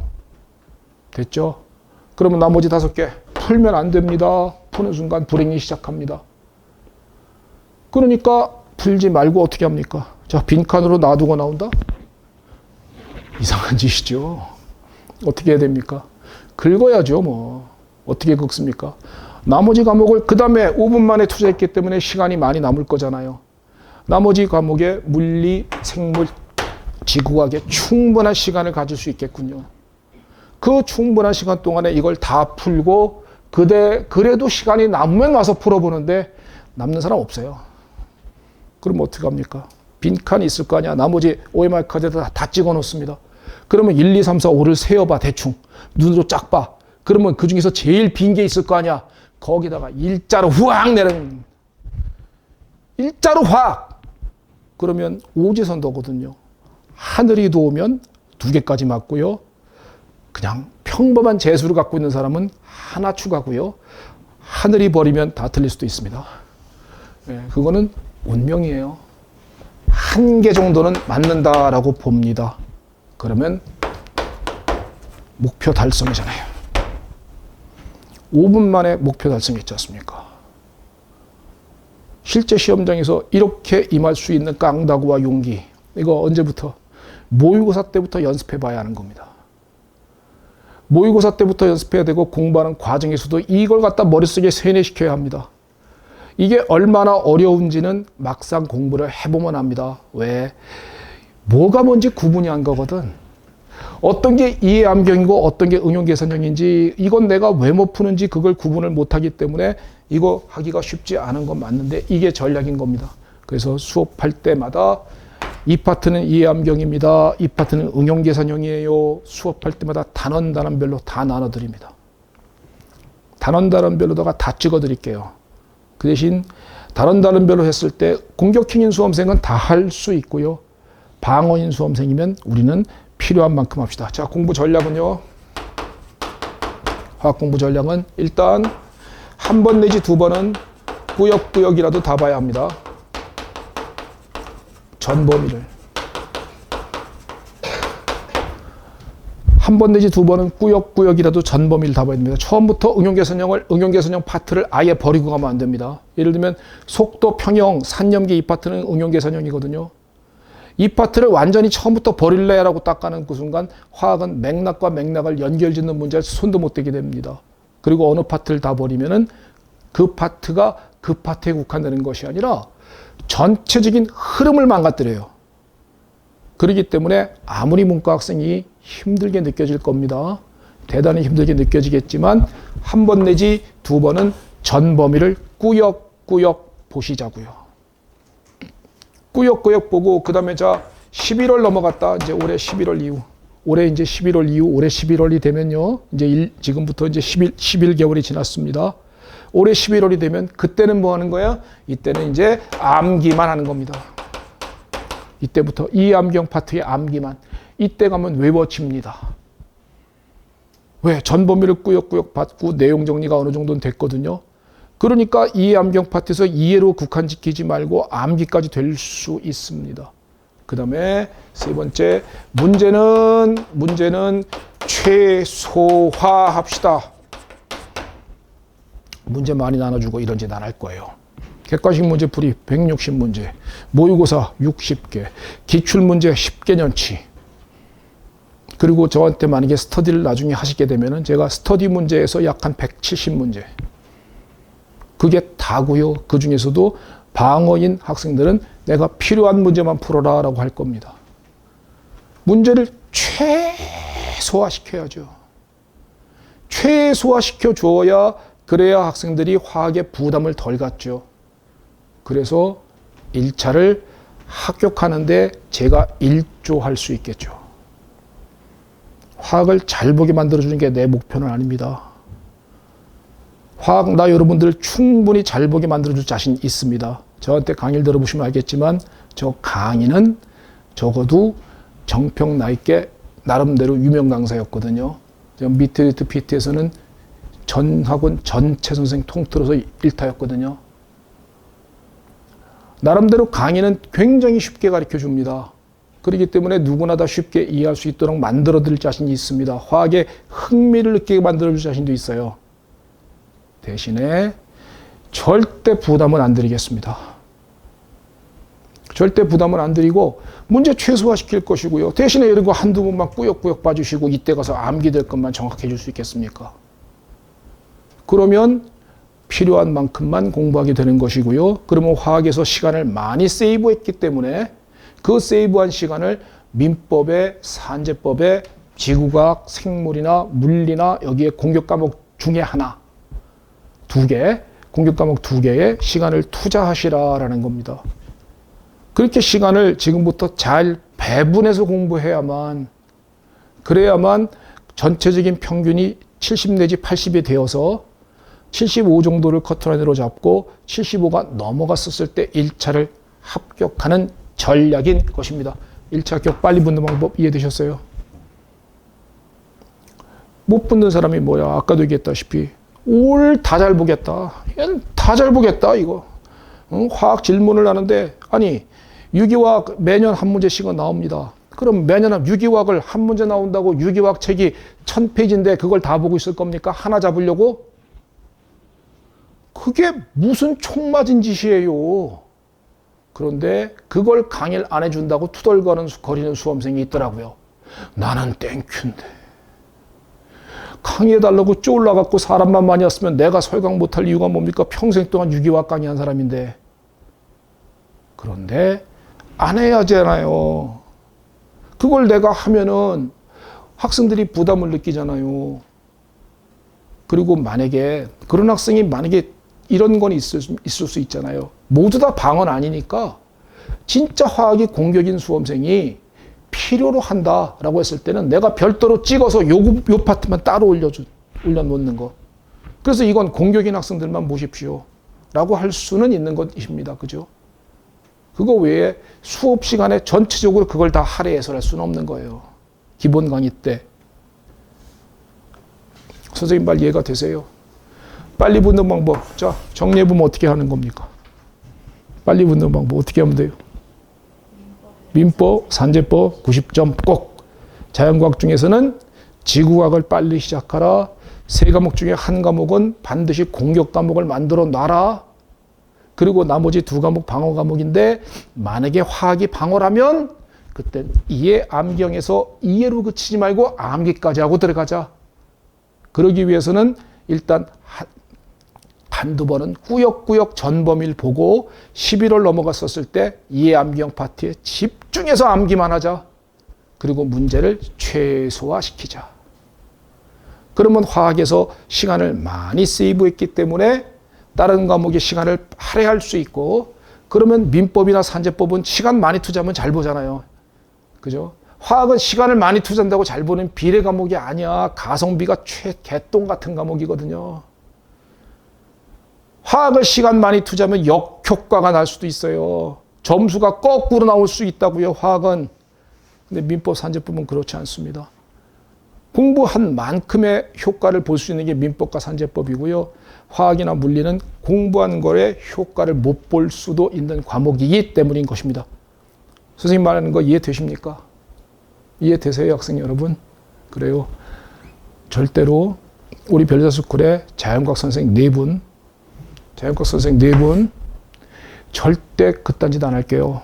됐죠? 그러면 나머지 5개 풀면 안 됩니다. 푸는 순간 불행이 시작합니다. 그러니까 풀지 말고 어떻게 합니까? 자, 빈칸으로 놔두고 나온다? 이상한 짓이죠. 어떻게 해야 됩니까? 긁어야죠, 뭐. 어떻게 긁습니까? 나머지 과목을 그 다음에 5분 만에 투자했기 때문에 시간이 많이 남을 거잖아요. 나머지 과목에 물리, 생물, 지구과학에 충분한 시간을 가질 수 있겠군요. 그 충분한 시간 동안에 이걸 다 풀고 그래도 시간이 남으면 와서 풀어보는데 남는 사람 없어요. 그럼 어떻게 합니까? 빈칸이 있을 거 아니야. 나머지 OMR 카드에다 다 찍어 놓습니다. 그러면 1, 2, 3, 4, 5를 세어봐. 대충. 눈으로 쫙 봐. 그러면 그 중에서 제일 빈 게 있을 거 아니야. 거기다가 일자로 후악 내는. 일자로 확. 그러면 오지선도거든요. 하늘이 도우면 2개까지 맞고요. 그냥 평범한 재수를 갖고 있는 사람은 하나 추가고요. 하늘이 버리면 다 틀릴 수도 있습니다. 네, 그거는 운명이에요. 1개 정도는 맞는다라고 봅니다. 그러면 목표 달성이잖아요. 5분 만에 목표 달성했지 않습니까? 실제 시험장에서 이렇게 임할 수 있는 깡다구와 용기, 이거 언제부터? 모의고사 때부터 연습해 봐야 하는 겁니다. 모의고사 때부터 연습해야 되고 공부하는 과정에서도 이걸 갖다 머릿속에 세뇌시켜야 합니다. 이게 얼마나 어려운지는 막상 공부를 해보면 압니다. 왜? 뭐가 뭔지 구분이 안 가거든. 어떤 게 이해암경이고 어떤 게 응용계산형인지, 이건 내가 왜 못 푸는지 그걸 구분을 못하기 때문에 이거 하기가 쉽지 않은 건 맞는데 이게 전략인 겁니다. 그래서 수업할 때마다 이 파트는 이해암경입니다. 이 파트는 응용계산형이에요. 수업할 때마다 단원별로 다 나눠드립니다. 단원별로다가 다 찍어드릴게요. 그 대신 단원별로 했을 때 공격형인 수험생은 다 할 수 있고요. 방어인 수험생이면 우리는 필요한 만큼 합시다. 자, 공부 전략은요. 화학 공부 전략은 일단 한 번 내지 두 번은 꾸역꾸역이라도 다 봐야 합니다. 전 범위를. 한 번 내지 두 번은 꾸역꾸역이라도 전 범위를 다 봐야 됩니다. 처음부터 응용계산형 파트를 아예 버리고 가면 안 됩니다. 예를 들면 속도, 평형, 산염계 이 파트는 응용계산형이거든요. 이 파트를 완전히 처음부터 버릴래라고 딱 가는 그 순간 화학은 맥락과 맥락을 연결짓는 문제에 손도 못 대게 됩니다. 그리고 어느 파트를 다 버리면은 그 파트가 그 파트에 국한되는 것이 아니라 전체적인 흐름을 망가뜨려요. 그렇기 때문에 아무리 문과 학생이 힘들게 느껴질 겁니다. 대단히 힘들게 느껴지겠지만 한 번 내지 두 번은 전 범위를 꾸역꾸역 보시자고요. 꾸역꾸역 보고 그 다음에 자 11월 넘어갔다. 이제 올해 11월 이후. 올해 이제 11월 이후, 올해 11월이 되면요. 이제 지금부터 이제 11개월이 지났습니다. 올해 11월이 되면 그때는 뭐 하는 거야? 이때는 이제 암기만 하는 겁니다. 이때부터 이 암경 파트의 암기만. 이때 가면 외워집니다. 왜? 전 범위를 꾸역꾸역 받고 내용 정리가 어느 정도는 됐거든요. 그러니까 이 암경 파트에서 이해로 국한지키지 말고 암기까지 될 수 있습니다. 그 다음에 세 번째, 문제는 최소화합시다. 문제 많이 나눠주고 이런 짓 안 할 거예요. 객관식 문제 풀이 160문제, 모의고사 60개, 기출문제 10개년치. 그리고 저한테 만약에 스터디를 나중에 하시게 되면은 제가 스터디 문제에서 약 한 170문제. 그게 다고요. 그 중에서도 방어인 학생들은 내가 필요한 문제만 풀어라 라고 할 겁니다. 문제를 최소화시켜야죠. 최소화시켜 줘야 그래야 학생들이 화학에 부담을 덜 갖죠. 그래서 1차를 합격하는데 제가 일조할 수 있겠죠. 화학을 잘 보게 만들어주는 게 내 목표는 아닙니다. 화학 나 여러분들 충분히 잘 보게 만들어줄 자신 있습니다. 저한테 강의를 들어보시면 알겠지만 저 강의는 적어도 정평 나이께 나름대로 유명 강사였거든요. 미트리트 PT에서는 전 학원 전체 선생 통틀어서 1타였거든요. 나름대로 강의는 굉장히 쉽게 가르쳐 줍니다. 그렇기 때문에 누구나 다 쉽게 이해할 수 있도록 만들어 드릴 자신이 있습니다. 화학에 흥미를 느끼게 만들어 줄 자신도 있어요. 대신에 절대 부담은 안 드리겠습니다. 절대 부담은 안 드리고 문제 최소화시킬 것이고요. 대신에 이런 거 한두 번만 꾸역꾸역 봐주시고 이때 가서 암기될 것만 정확해 줄 수 있겠습니까? 그러면 필요한 만큼만 공부하게 되는 것이고요. 그러면 화학에서 시간을 많이 세이브했기 때문에 그 세이브한 시간을 민법에, 산재법에, 지구과학, 생물이나 물리나 여기에 공격 과목 중에 하나, 두 개, 공격 과목 두 개의 시간을 투자하시라라는 겁니다. 그렇게 시간을 지금부터 잘 배분해서 공부해야만, 그래야만 전체적인 평균이 70 내지 80이 되어서 75 정도를 커트라인으로 잡고 75가 넘어갔었을 때 1차를 합격하는 전략인 것입니다. 1차 합격 빨리 붙는 방법 이해되셨어요? 못 붙는 사람이 뭐야? 아까도 얘기했다시피 올 다 잘 보겠다. 다 잘 보겠다 이거. 화학 질문을 하는데 아니 유기화학 매년 한 문제씩은 나옵니다. 그럼 매년 유기화학을 한 문제 나온다고 유기화학 책이 1000페이지인데 그걸 다 보고 있을 겁니까? 하나 잡으려고? 그게 무슨 총 맞은 짓이에요. 그런데 그걸 강의를 안 해준다고 투덜거리는 수험생이 있더라고요. 나는 땡큐인데. 강의해달라고 쫄라갖고 사람만 많이 왔으면 내가 설강 못할 이유가 뭡니까? 평생 동안 유기화 강의한 사람인데. 그런데 안 해야 하잖아요. 그걸 내가 하면은 학생들이 부담을 느끼잖아요. 그리고 만약에 그런 학생이 만약에 이런 건 있을 수 있잖아요. 모두 다 방언 아니니까 진짜 화학이 공격인 수험생이 필요로 한다라고 했을 때는 내가 별도로 찍어서 요 파트만 따로 올려놓는 거. 그래서 이건 공격인 학생들만 모십시오 라고 할 수는 있는 것입니다. 그죠? 그거 외에 수업 시간에 전체적으로 그걸 다 할애해서 할 수는 없는 거예요. 기본 강의 때. 선생님 말 이해가 되세요? 빨리 붙는 방법. 자, 정리해보면 어떻게 하는 겁니까? 빨리 붙는 방법 어떻게 하면 돼요? 민법, 산재법, 90점 꼭. 자연과학 중에서는 지구과학을 빨리 시작하라. 3과목 중에 1과목은 반드시 공격 과목을 만들어 놔라. 그리고 나머지 2과목 방어 과목인데 만약에 화학이 방어라면 그때 이해 암기형에서 이해로 그치지 말고 암기까지 하고 들어가자. 그러기 위해서는 일단 한두 번은 꾸역꾸역 전범위를 보고 11월 넘어갔었을 때 이해 암기형 파트에 집중해서 암기만 하자. 그리고 문제를 최소화시키자. 그러면 화학에서 시간을 많이 세이브했기 때문에 다른 과목의 시간을 할애할 수 있고, 그러면 민법이나 산재법은 시간 많이 투자하면 잘 보잖아요. 그죠? 화학은 시간을 많이 투자한다고 잘 보는 비례 과목이 아니야. 가성비가 개똥 같은 과목이거든요. 화학을 시간 많이 투자하면 역효과가 날 수도 있어요. 점수가 거꾸로 나올 수 있다고요, 화학은. 근데 민법, 산재법은 그렇지 않습니다. 공부한 만큼의 효과를 볼 수 있는 게 민법과 산재법이고요. 화학이나 물리는 공부한 거에 효과를 못 볼 수도 있는 과목이기 때문인 것입니다. 선생님 말하는 거 이해되십니까? 이해되세요, 학생 여러분? 그래요. 절대로 우리 별자스쿨에 자연과학 선생 4분, 자연과학 선생 4분 절대 그딴 짓 안 할게요.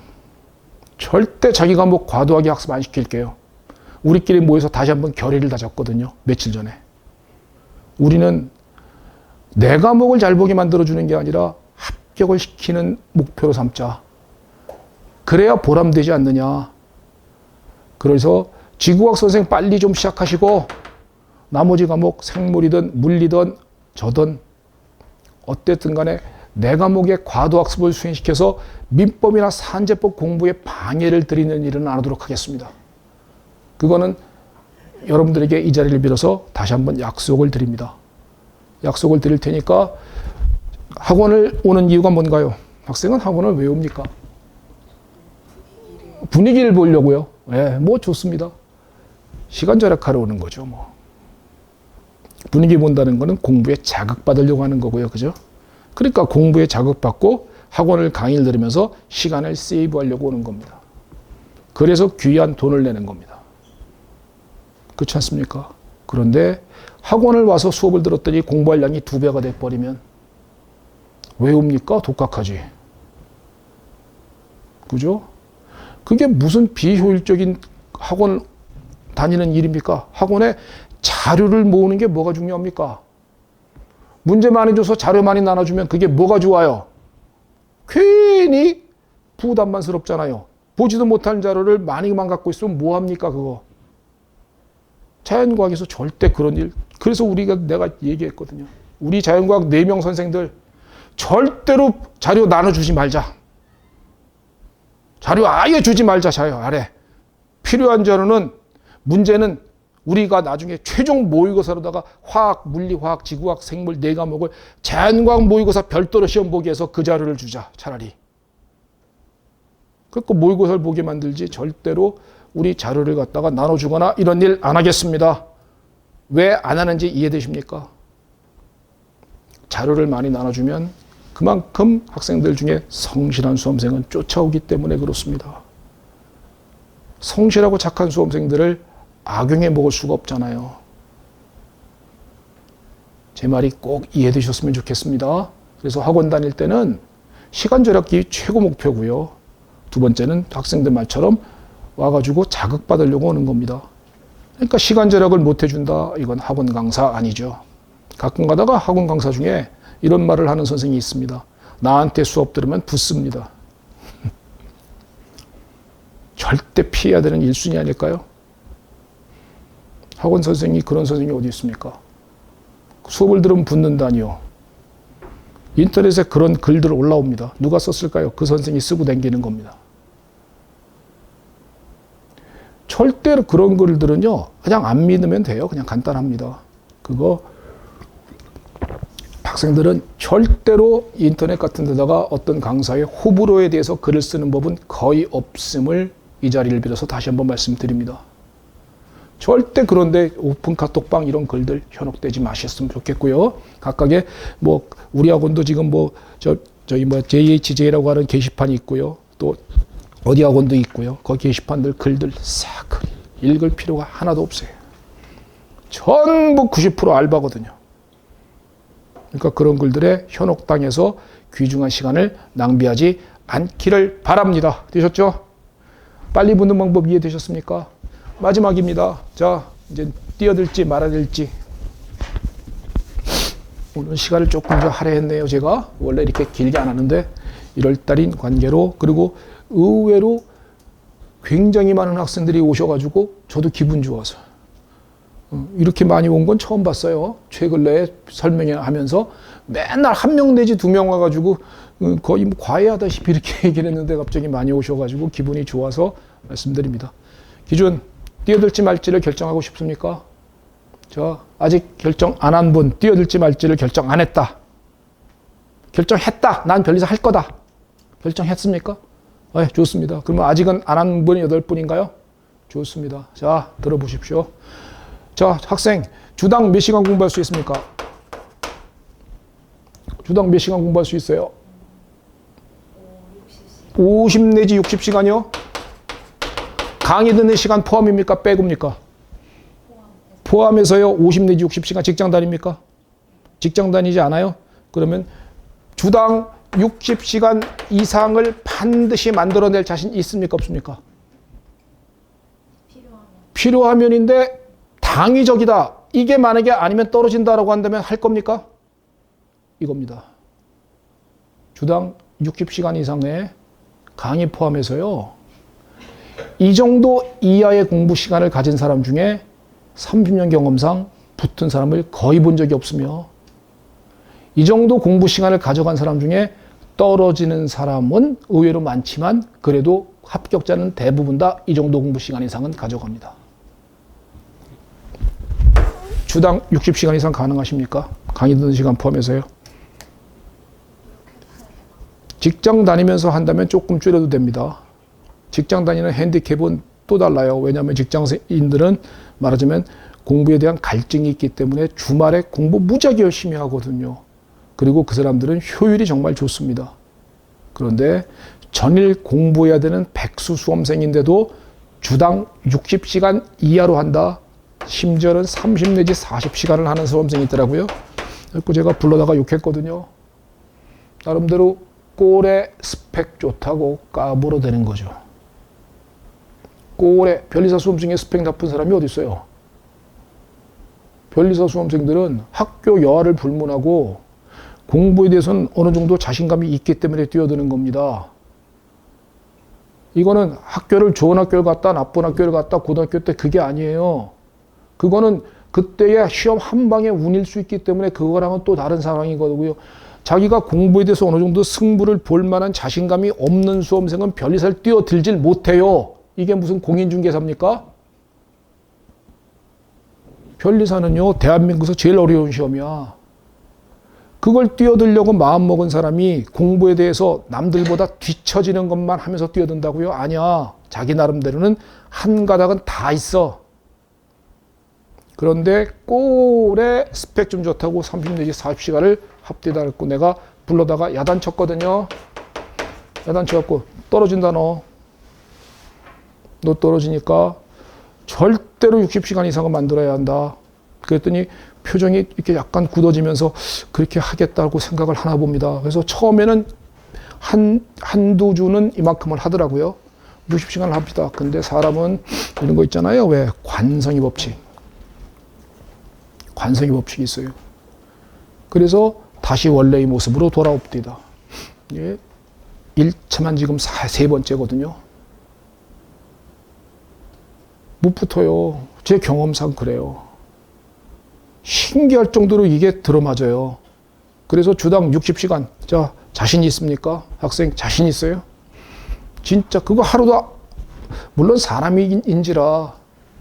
절대 자기 과목 과도하게 학습 안 시킬게요. 우리끼리 모여서 다시 한번 결의를 다졌거든요. 며칠 전에. 우리는 내 과목을 잘 보게 만들어주는 게 아니라 합격을 시키는 목표로 삼자. 그래야 보람되지 않느냐. 그래서 지구과학 선생 빨리 좀 시작하시고 나머지 과목 생물이든 물리든 저든 어쨌든 간에 내 과목의 과도학습을 수행시켜서 민법이나 산재법 공부에 방해를 드리는 일은 안 하도록 하겠습니다. 그거는 여러분들에게 이 자리를 빌어서 다시 한번 약속을 드립니다. 약속을 드릴 테니까 학원을 오는 이유가 뭔가요? 학생은 학원을 왜 옵니까? 분위기를 보려고요. 네, 뭐 좋습니다. 시간 절약하러 오는 거죠. 뭐. 분위기 본다는 거는 공부에 자극받으려고 하는 거고요. 그죠? 그러니까 공부에 자극받고 학원을 강의를 들으면서 시간을 세이브하려고 오는 겁니다. 그래서 귀한 돈을 내는 겁니다. 그렇지 않습니까? 그런데 학원을 와서 수업을 들었더니 공부할 양이 2배가 돼버리면 왜 옵니까? 독학하지. 그죠? 그게 무슨 비효율적인 학원 다니는 일입니까? 학원에 자료를 모으는 게 뭐가 중요합니까? 문제 많이 줘서 자료 많이 나눠주면 그게 뭐가 좋아요? 괜히 부담만스럽잖아요. 보지도 못한 자료를 많이만 갖고 있으면 뭐합니까 그거? 자연과학에서 절대 그런 일. 그래서 내가 얘기했거든요. 우리 자연과학 4명 선생들 절대로 자료 나눠주지 말자. 자료 아예 주지 말자. 자료 아래. 필요한 자료는 문제는 우리가 나중에 최종 모의고사로다가 화학, 물리, 화학, 지구화학, 생물 4과목을 자연과학 모의고사 별도로 시험 보기 위해서 그 자료를 주자. 차라리. 그러니까 모의고사를 보게 만들지 절대로 우리 자료를 갖다가 나눠주거나 이런 일 안 하겠습니다. 왜 안 하는지 이해되십니까? 자료를 많이 나눠주면 그만큼 학생들 중에 성실한 수험생은 쫓아오기 때문에 그렇습니다. 성실하고 착한 수험생들을 악용해 먹을 수가 없잖아요. 제 말이 꼭 이해되셨으면 좋겠습니다. 그래서 학원 다닐 때는 시간 절약이 최고 목표고요. 두 번째는 학생들 말처럼 와가지고 자극받으려고 오는 겁니다. 그러니까 시간 절약을 못 해준다. 이건 학원 강사 아니죠. 가끔 가다가 학원 강사 중에 이런 말을 하는 선생님이 있습니다. 나한테 수업 들으면 붙습니다. 절대 피해야 되는 1순위 아닐까요? 학원 선생님이 그런 선생님이 어디 있습니까? 수업을 들으면 붙는다니요. 인터넷에 그런 글들 올라옵니다. 누가 썼을까요? 그 선생님이 쓰고 다니는 겁니다. 절대로 그런 글들은요, 그냥 안 믿으면 돼요. 그냥 간단합니다. 그거 학생들은 절대로 인터넷 같은 데다가 어떤 강사의 호불호에 대해서 글을 쓰는 법은 거의 없음을 이 자리를 빌어서 다시 한번 말씀드립니다. 절대 그런데 오픈 카톡방 이런 글들 현혹되지 마셨으면 좋겠고요. 각각의 뭐 우리 학원도 지금 저희 JHJ라고 하는 게시판이 있고요. 또 어디 학원도 있고요. 거기 게시판들 글들 싹 읽을 필요가 하나도 없어요. 전부 90% 알바거든요. 그러니까 그런 글들에 현혹당해서 귀중한 시간을 낭비하지 않기를 바랍니다. 되셨죠? 빨리 붙는 방법 이해되셨습니까? 마지막입니다. 자, 이제 뛰어들지 말아야 될지. 오늘 시간을 조금 더 할애했네요. 제가 원래 이렇게 길게 안 하는데 1월달인 관계로, 그리고 의외로 굉장히 많은 학생들이 오셔가지고 저도 기분 좋아서 이렇게 많이 온 건 처음 봤어요. 최근에 설명하면서 맨날 1명 내지 2명 와가지고 거의 뭐 과외하다시피 이렇게 얘기를 했는데 갑자기 많이 오셔가지고 기분이 좋아서 말씀드립니다. 기준 뛰어들지 말지를 결정하고 싶습니까? 자, 아직 결정 안 한 분, 뛰어들지 말지를 결정 안 했다. 결정했다. 난 변리사 할 거다. 결정했습니까? 네, 좋습니다. 그러면 아직은 안 한 분이 8분인가요? 좋습니다. 자, 들어보십시오. 자, 학생, 주당 몇 시간 공부할 수 있습니까? 주당 몇 시간 공부할 수 있어요? 50 내지 60시간이요? 강의 듣는 시간 포함입니까? 빼고입니까? 포함해서요. 50 내지 60시간 직장 다닙니까? 직장 다니지 않아요? 그러면 주당 60시간 이상을 반드시 만들어낼 자신 있습니까? 없습니까? 필요하면인데 당위적이다. 이게 만약에 아니면 떨어진다라고 한다면 할 겁니까? 이겁니다. 주당 60시간 이상의 강의 포함해서요. 이 정도 이하의 공부 시간을 가진 사람 중에 30년 경험상 붙은 사람을 거의 본 적이 없으며, 이 정도 공부 시간을 가져간 사람 중에 떨어지는 사람은 의외로 많지만 그래도 합격자는 대부분 다 이 정도 공부 시간 이상은 가져갑니다. 주당 60시간 이상 가능하십니까? 강의 듣는 시간 포함해서요. 직장 다니면서 한다면 조금 줄여도 됩니다. 직장 다니는 핸디캡은 또 달라요. 왜냐하면 직장인들은 말하자면 공부에 대한 갈증이 있기 때문에 주말에 공부 무지하게 열심히 하거든요. 그리고 그 사람들은 효율이 정말 좋습니다. 그런데 전일 공부해야 되는 백수 수험생인데도 주당 60시간 이하로 한다. 심지어는 30 내지 40시간을 하는 수험생이 있더라고요. 그래서 제가 불러다가 욕했거든요. 나름대로 꼴에 스펙 좋다고 까불어대는 거죠. 꼴에 변리사 수험생의 스펙 나쁜 사람이 어디 있어요? 변리사 수험생들은 학교 여하를 불문하고 공부에 대해서는 어느 정도 자신감이 있기 때문에 뛰어드는 겁니다. 이거는 학교를 좋은 학교를 갔다 나쁜 학교를 갔다 고등학교 때 그게 아니에요. 그거는 그때의 시험 한 방에 운일 수 있기 때문에 그거랑은 또 다른 상황이거든요. 자기가 공부에 대해서 어느 정도 승부를 볼 만한 자신감이 없는 수험생은 변리사를 뛰어들질 못해요. 이게 무슨 공인중개사입니까? 변리사는요, 대한민국에서 제일 어려운 시험이야. 그걸 뛰어들려고 마음먹은 사람이 공부에 대해서 남들보다 뒤처지는 것만 하면서 뛰어든다고요? 아니야. 자기 나름대로는 한 가닥은 다 있어. 그런데 꼴에 스펙 좀 좋다고 30 내지 40시간을 합디다 했고 내가 불러다가 야단쳤거든요. 야단쳐갖고 떨어진다 너. 너 떨어지니까 절대로 60시간 이상은 만들어야 한다. 그랬더니 표정이 이렇게 약간 굳어지면서 그렇게 하겠다고 생각을 하나 봅니다. 그래서 처음에는 한두 주는 이만큼을 하더라고요. 60시간을 합니다. 근데 사람은 이런 거 있잖아요. 왜? 관성의 법칙. 관성의 법칙이 있어요. 그래서 다시 원래의 모습으로 돌아옵니다. 예. 1차만 지금 세 번째거든요. 못 붙어요. 제 경험상 그래요. 신기할 정도로 이게 들어맞아요. 그래서 주당 60시간. 자, 자신 있습니까? 학생 자신 있어요? 진짜 그거 하루도, 물론 사람인지라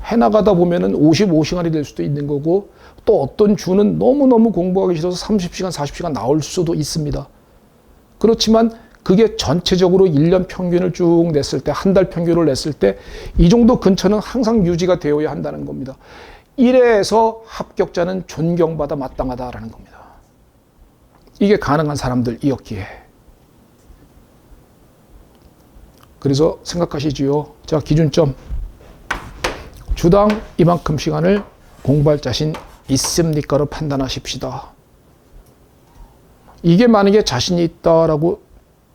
해나가다 보면은 55시간이 될 수도 있는 거고, 또 어떤 주는 너무너무 공부하기 싫어서 30시간, 40시간 나올 수도 있습니다. 그렇지만 그게 전체적으로 1년 평균을 쭉 냈을 때, 한 달 평균을 냈을 때 이 정도 근처는 항상 유지가 되어야 한다는 겁니다. 이래서 합격자는 존경받아 마땅하다라는 겁니다. 이게 가능한 사람들이었기에. 그래서 생각하시지요. 자, 기준점. 주당 이만큼 시간을 공부할 자신 있습니까로 판단하십시다. 이게 만약에 자신이 있다라고,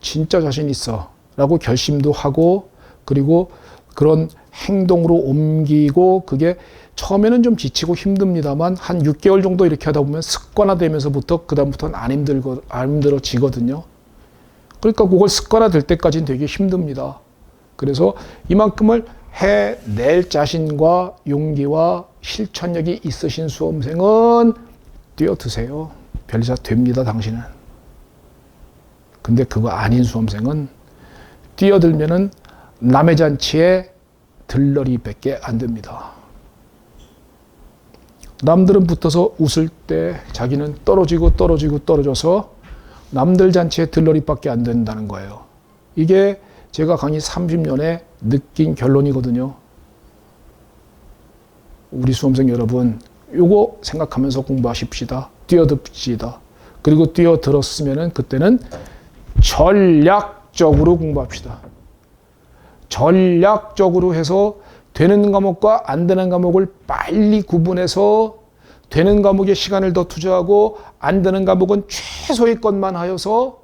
진짜 자신 있어 라고 결심도 하고, 그리고 그런 행동으로 옮기고, 그게 처음에는 좀 지치고 힘듭니다만 한 6개월 정도 이렇게 하다 보면 습관화되면서부터 그다음부터는 안 힘들어지거든요. 그러니까 그걸 습관화될 때까지는 되게 힘듭니다. 그래서 이만큼을 해낼 자신과 용기와 실천력이 있으신 수험생은 뛰어드세요. 별자 됩니다, 당신은. 근데 그거 아닌 수험생은 뛰어들면은 남의 잔치에 들러리밖에 안 됩니다. 남들은 붙어서 웃을 때 자기는 떨어져서 남들 잔치에 들러리밖에 안 된다는 거예요. 이게 제가 강의 30년에 느낀 결론이거든요. 우리 수험생 여러분, 요거 생각하면서 공부하십시다. 뛰어듭시다. 그리고 뛰어들었으면은 그때는 전략적으로 공부합시다. 전략적으로 해서 되는 과목과 안 되는 과목을 빨리 구분해서 되는 과목에 시간을 더 투자하고 안 되는 과목은 최소의 것만 하여서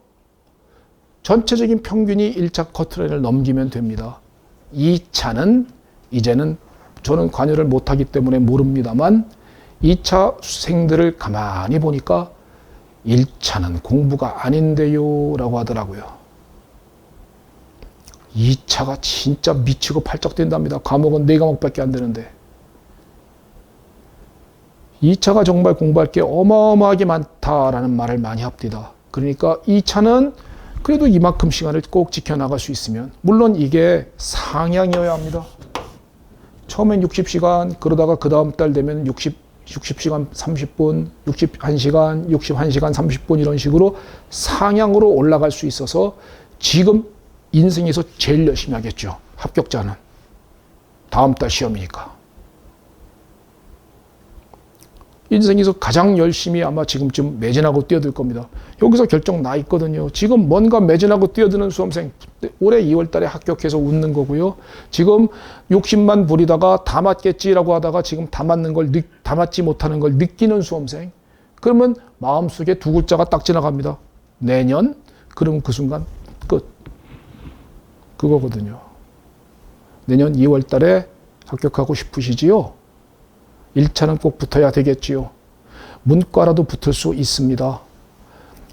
전체적인 평균이 1차 커트라인을 넘기면 됩니다. 2차는 이제는 저는 관여를 못하기 때문에 모릅니다만 2차 수생들을 가만히 보니까 1차는 공부가 아닌데요 라고 하더라고요. 2차가 진짜 미치고 팔짝 뛴답니다. 과목은 4과목밖에 안 되는데. 2차가 정말 공부할 게 어마어마하게 많다라는 말을 많이 합니다. 그러니까 2차는 그래도 이만큼 시간을 꼭 지켜나갈 수 있으면, 물론 이게 상향이어야 합니다. 처음엔 60시간, 그러다가 그 다음 달 되면 60시간 30분, 61시간, 61시간 30분 이런 식으로 상향으로 올라갈 수 있어서 지금 인생에서 제일 열심히 하겠죠. 합격자는. 다음 달 시험이니까. 인생에서 가장 열심히 아마 지금쯤 매진하고 뛰어들 겁니다. 여기서 결정 나 있거든요. 지금 뭔가 매진하고 뛰어드는 수험생, 올해 2월 달에 합격해서 웃는 거고요. 지금 욕심만 부리다가 다 맞겠지라고 하다가 지금 다 맞지 못하는 걸 느끼는 수험생. 그러면 마음속에 두 글자가 딱 지나갑니다. 내년? 그러면 그 순간 끝. 그거거든요. 내년 2월 달에 합격하고 싶으시지요? 1차는 꼭 붙어야 되겠지요. 문과라도 붙을 수 있습니다.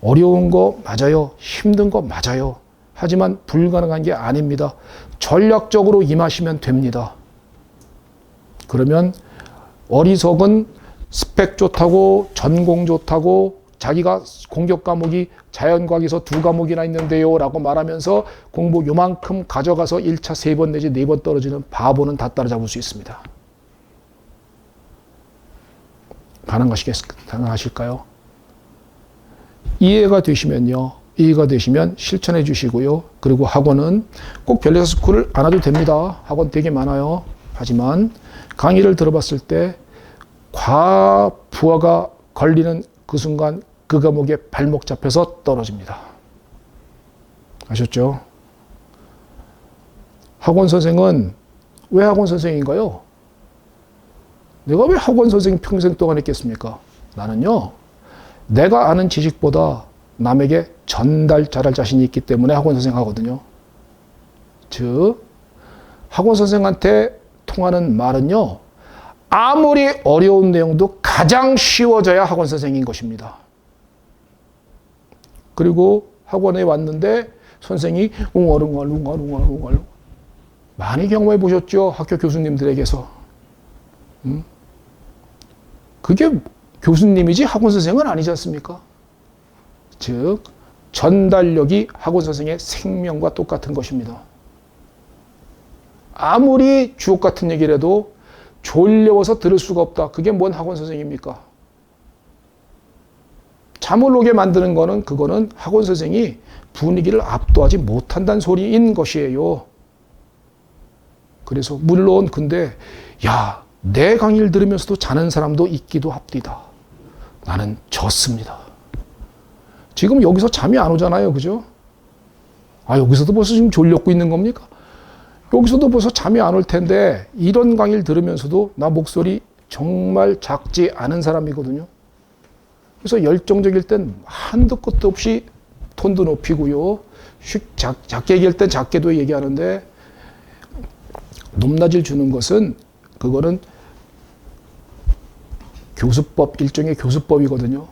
어려운 거 맞아요. 힘든 거 맞아요. 하지만 불가능한 게 아닙니다. 전략적으로 임하시면 됩니다. 그러면 어리석은 스펙 좋다고, 전공 좋다고, 자기가 공격 과목이 자연과학에서 2과목이나 있는데요 라고 말하면서 공부 요만큼 가져가서 1차 3번 내지 4번 떨어지는 바보는 다 따라잡을 수 있습니다. 가능하실까요? 이해가 되시면 실천해 주시고요. 그리고 학원은 꼭 별내사 스쿨을 안 와도 됩니다. 학원 되게 많아요. 하지만 강의를 들어봤을 때 과부하가 걸리는 그 순간 그 과목에 발목 잡혀서 떨어집니다. 아셨죠? 학원 선생은 왜 학원 선생인가요? 내가 왜 학원 선생 평생 동안 했겠습니까? 나는요, 내가 아는 지식보다 남에게 잘할 자신이 있기 때문에 학원 선생 하거든요. 즉, 학원 선생한테 통하는 말은요, 아무리 어려운 내용도 가장 쉬워져야 학원 선생인 것입니다. 그리고 학원에 왔는데 선생이 웅얼웅얼 많이 경험해 보셨죠? 학교 교수님들에게서. 그게 교수님이지 학원 선생은 아니지 않습니까? 즉, 전달력이 학원 선생의 생명과 똑같은 것입니다. 아무리 주옥 같은 얘기를 해도 졸려워서 들을 수가 없다. 그게 뭔 학원 선생입니까? 잠을 오게 만드는 거는 그거는 학원 선생이 분위기를 압도하지 못한다는 소리인 것이에요. 그래서 물론 근데 야, 내 강의를 들으면서도 자는 사람도 있기도 합니다. 나는 졌습니다. 지금 여기서 잠이 안 오잖아요. 그죠? 아, 여기서도 벌써 지금 졸렸고 있는 겁니까? 여기서도 벌써 잠이 안 올 텐데 이런 강의를 들으면서도 나 목소리 정말 작지 않은 사람이거든요. 그래서 열정적일 땐 한도 끝도 없이 톤도 높이고요. 작게 얘기할 땐 작게도 얘기하는데 높낮이를 주는 것은 그거는 교수법, 일종의 교수법이거든요.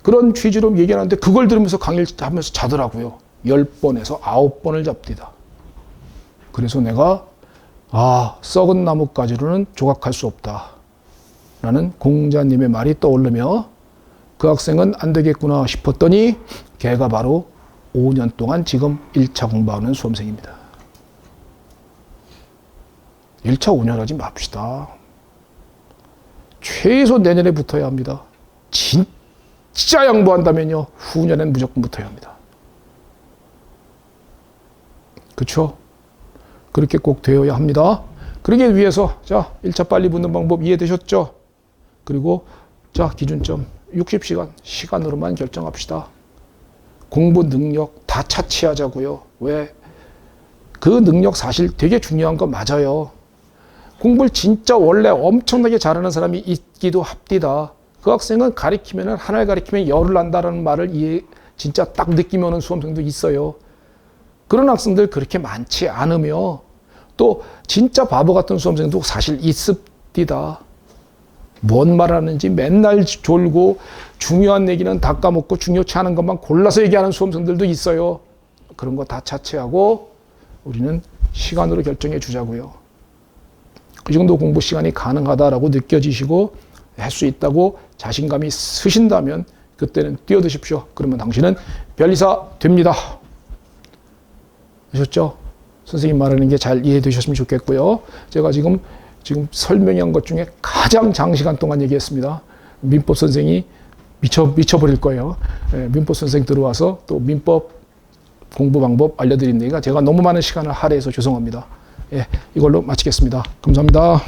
그런 취지로 얘기하는데 그걸 들으면서 강의를 하면서 자더라고요. 10번에서 9번을 잡디다. 그래서 내가 썩은 나뭇가지로는 조각할 수 없다. 라는 공자님의 말이 떠오르며 그 학생은 안 되겠구나 싶었더니 걔가 바로 5년 동안 지금 1차 공부하는 수험생입니다. 1차 5년 하지 맙시다. 최소 내년에 붙어야 합니다. 진짜 양보한다면요. 후년엔 무조건 붙어야 합니다. 그렇죠? 그렇게 꼭 되어야 합니다. 그러기 위해서 자 1차 빨리 붙는 방법 이해되셨죠? 그리고 자 기준점 60시간 시간으로만 결정합시다. 공부 능력 다 차치하자고요. 왜? 그 능력 사실 되게 중요한 거 맞아요. 공부를 진짜 원래 엄청나게 잘하는 사람이 있기도 합디다. 그 학생은 가리키면 하나를 가리키면 열을 난다는 말을 진짜 딱 느끼며 오는 수험생도 있어요. 그런 학생들 그렇게 많지 않으며 또 진짜 바보 같은 수험생도 사실 있습디다. 뭔 말하는지 맨날 졸고 중요한 얘기는 다 까먹고 중요치 않은 것만 골라서 얘기하는 수험생들도 있어요. 그런 거 다 차치하고 우리는 시간으로 결정해 주자고요. 그 정도 공부 시간이 가능하다라고 느껴지시고 할 수 있다고 자신감이 쓰신다면 그때는 뛰어드십시오. 그러면 당신은 변리사 됩니다. 아셨죠? 선생님 말하는 게 잘 이해되셨으면 좋겠고요. 제가 지금 설명한 것 중에 가장 장시간 동안 얘기했습니다. 민법 선생이 미쳐버릴 거예요. 민법 선생 들어와서 또 민법 공부 방법 알려드린 데가 제가 너무 많은 시간을 할애해서 죄송합니다. 이걸로 마치겠습니다. 감사합니다.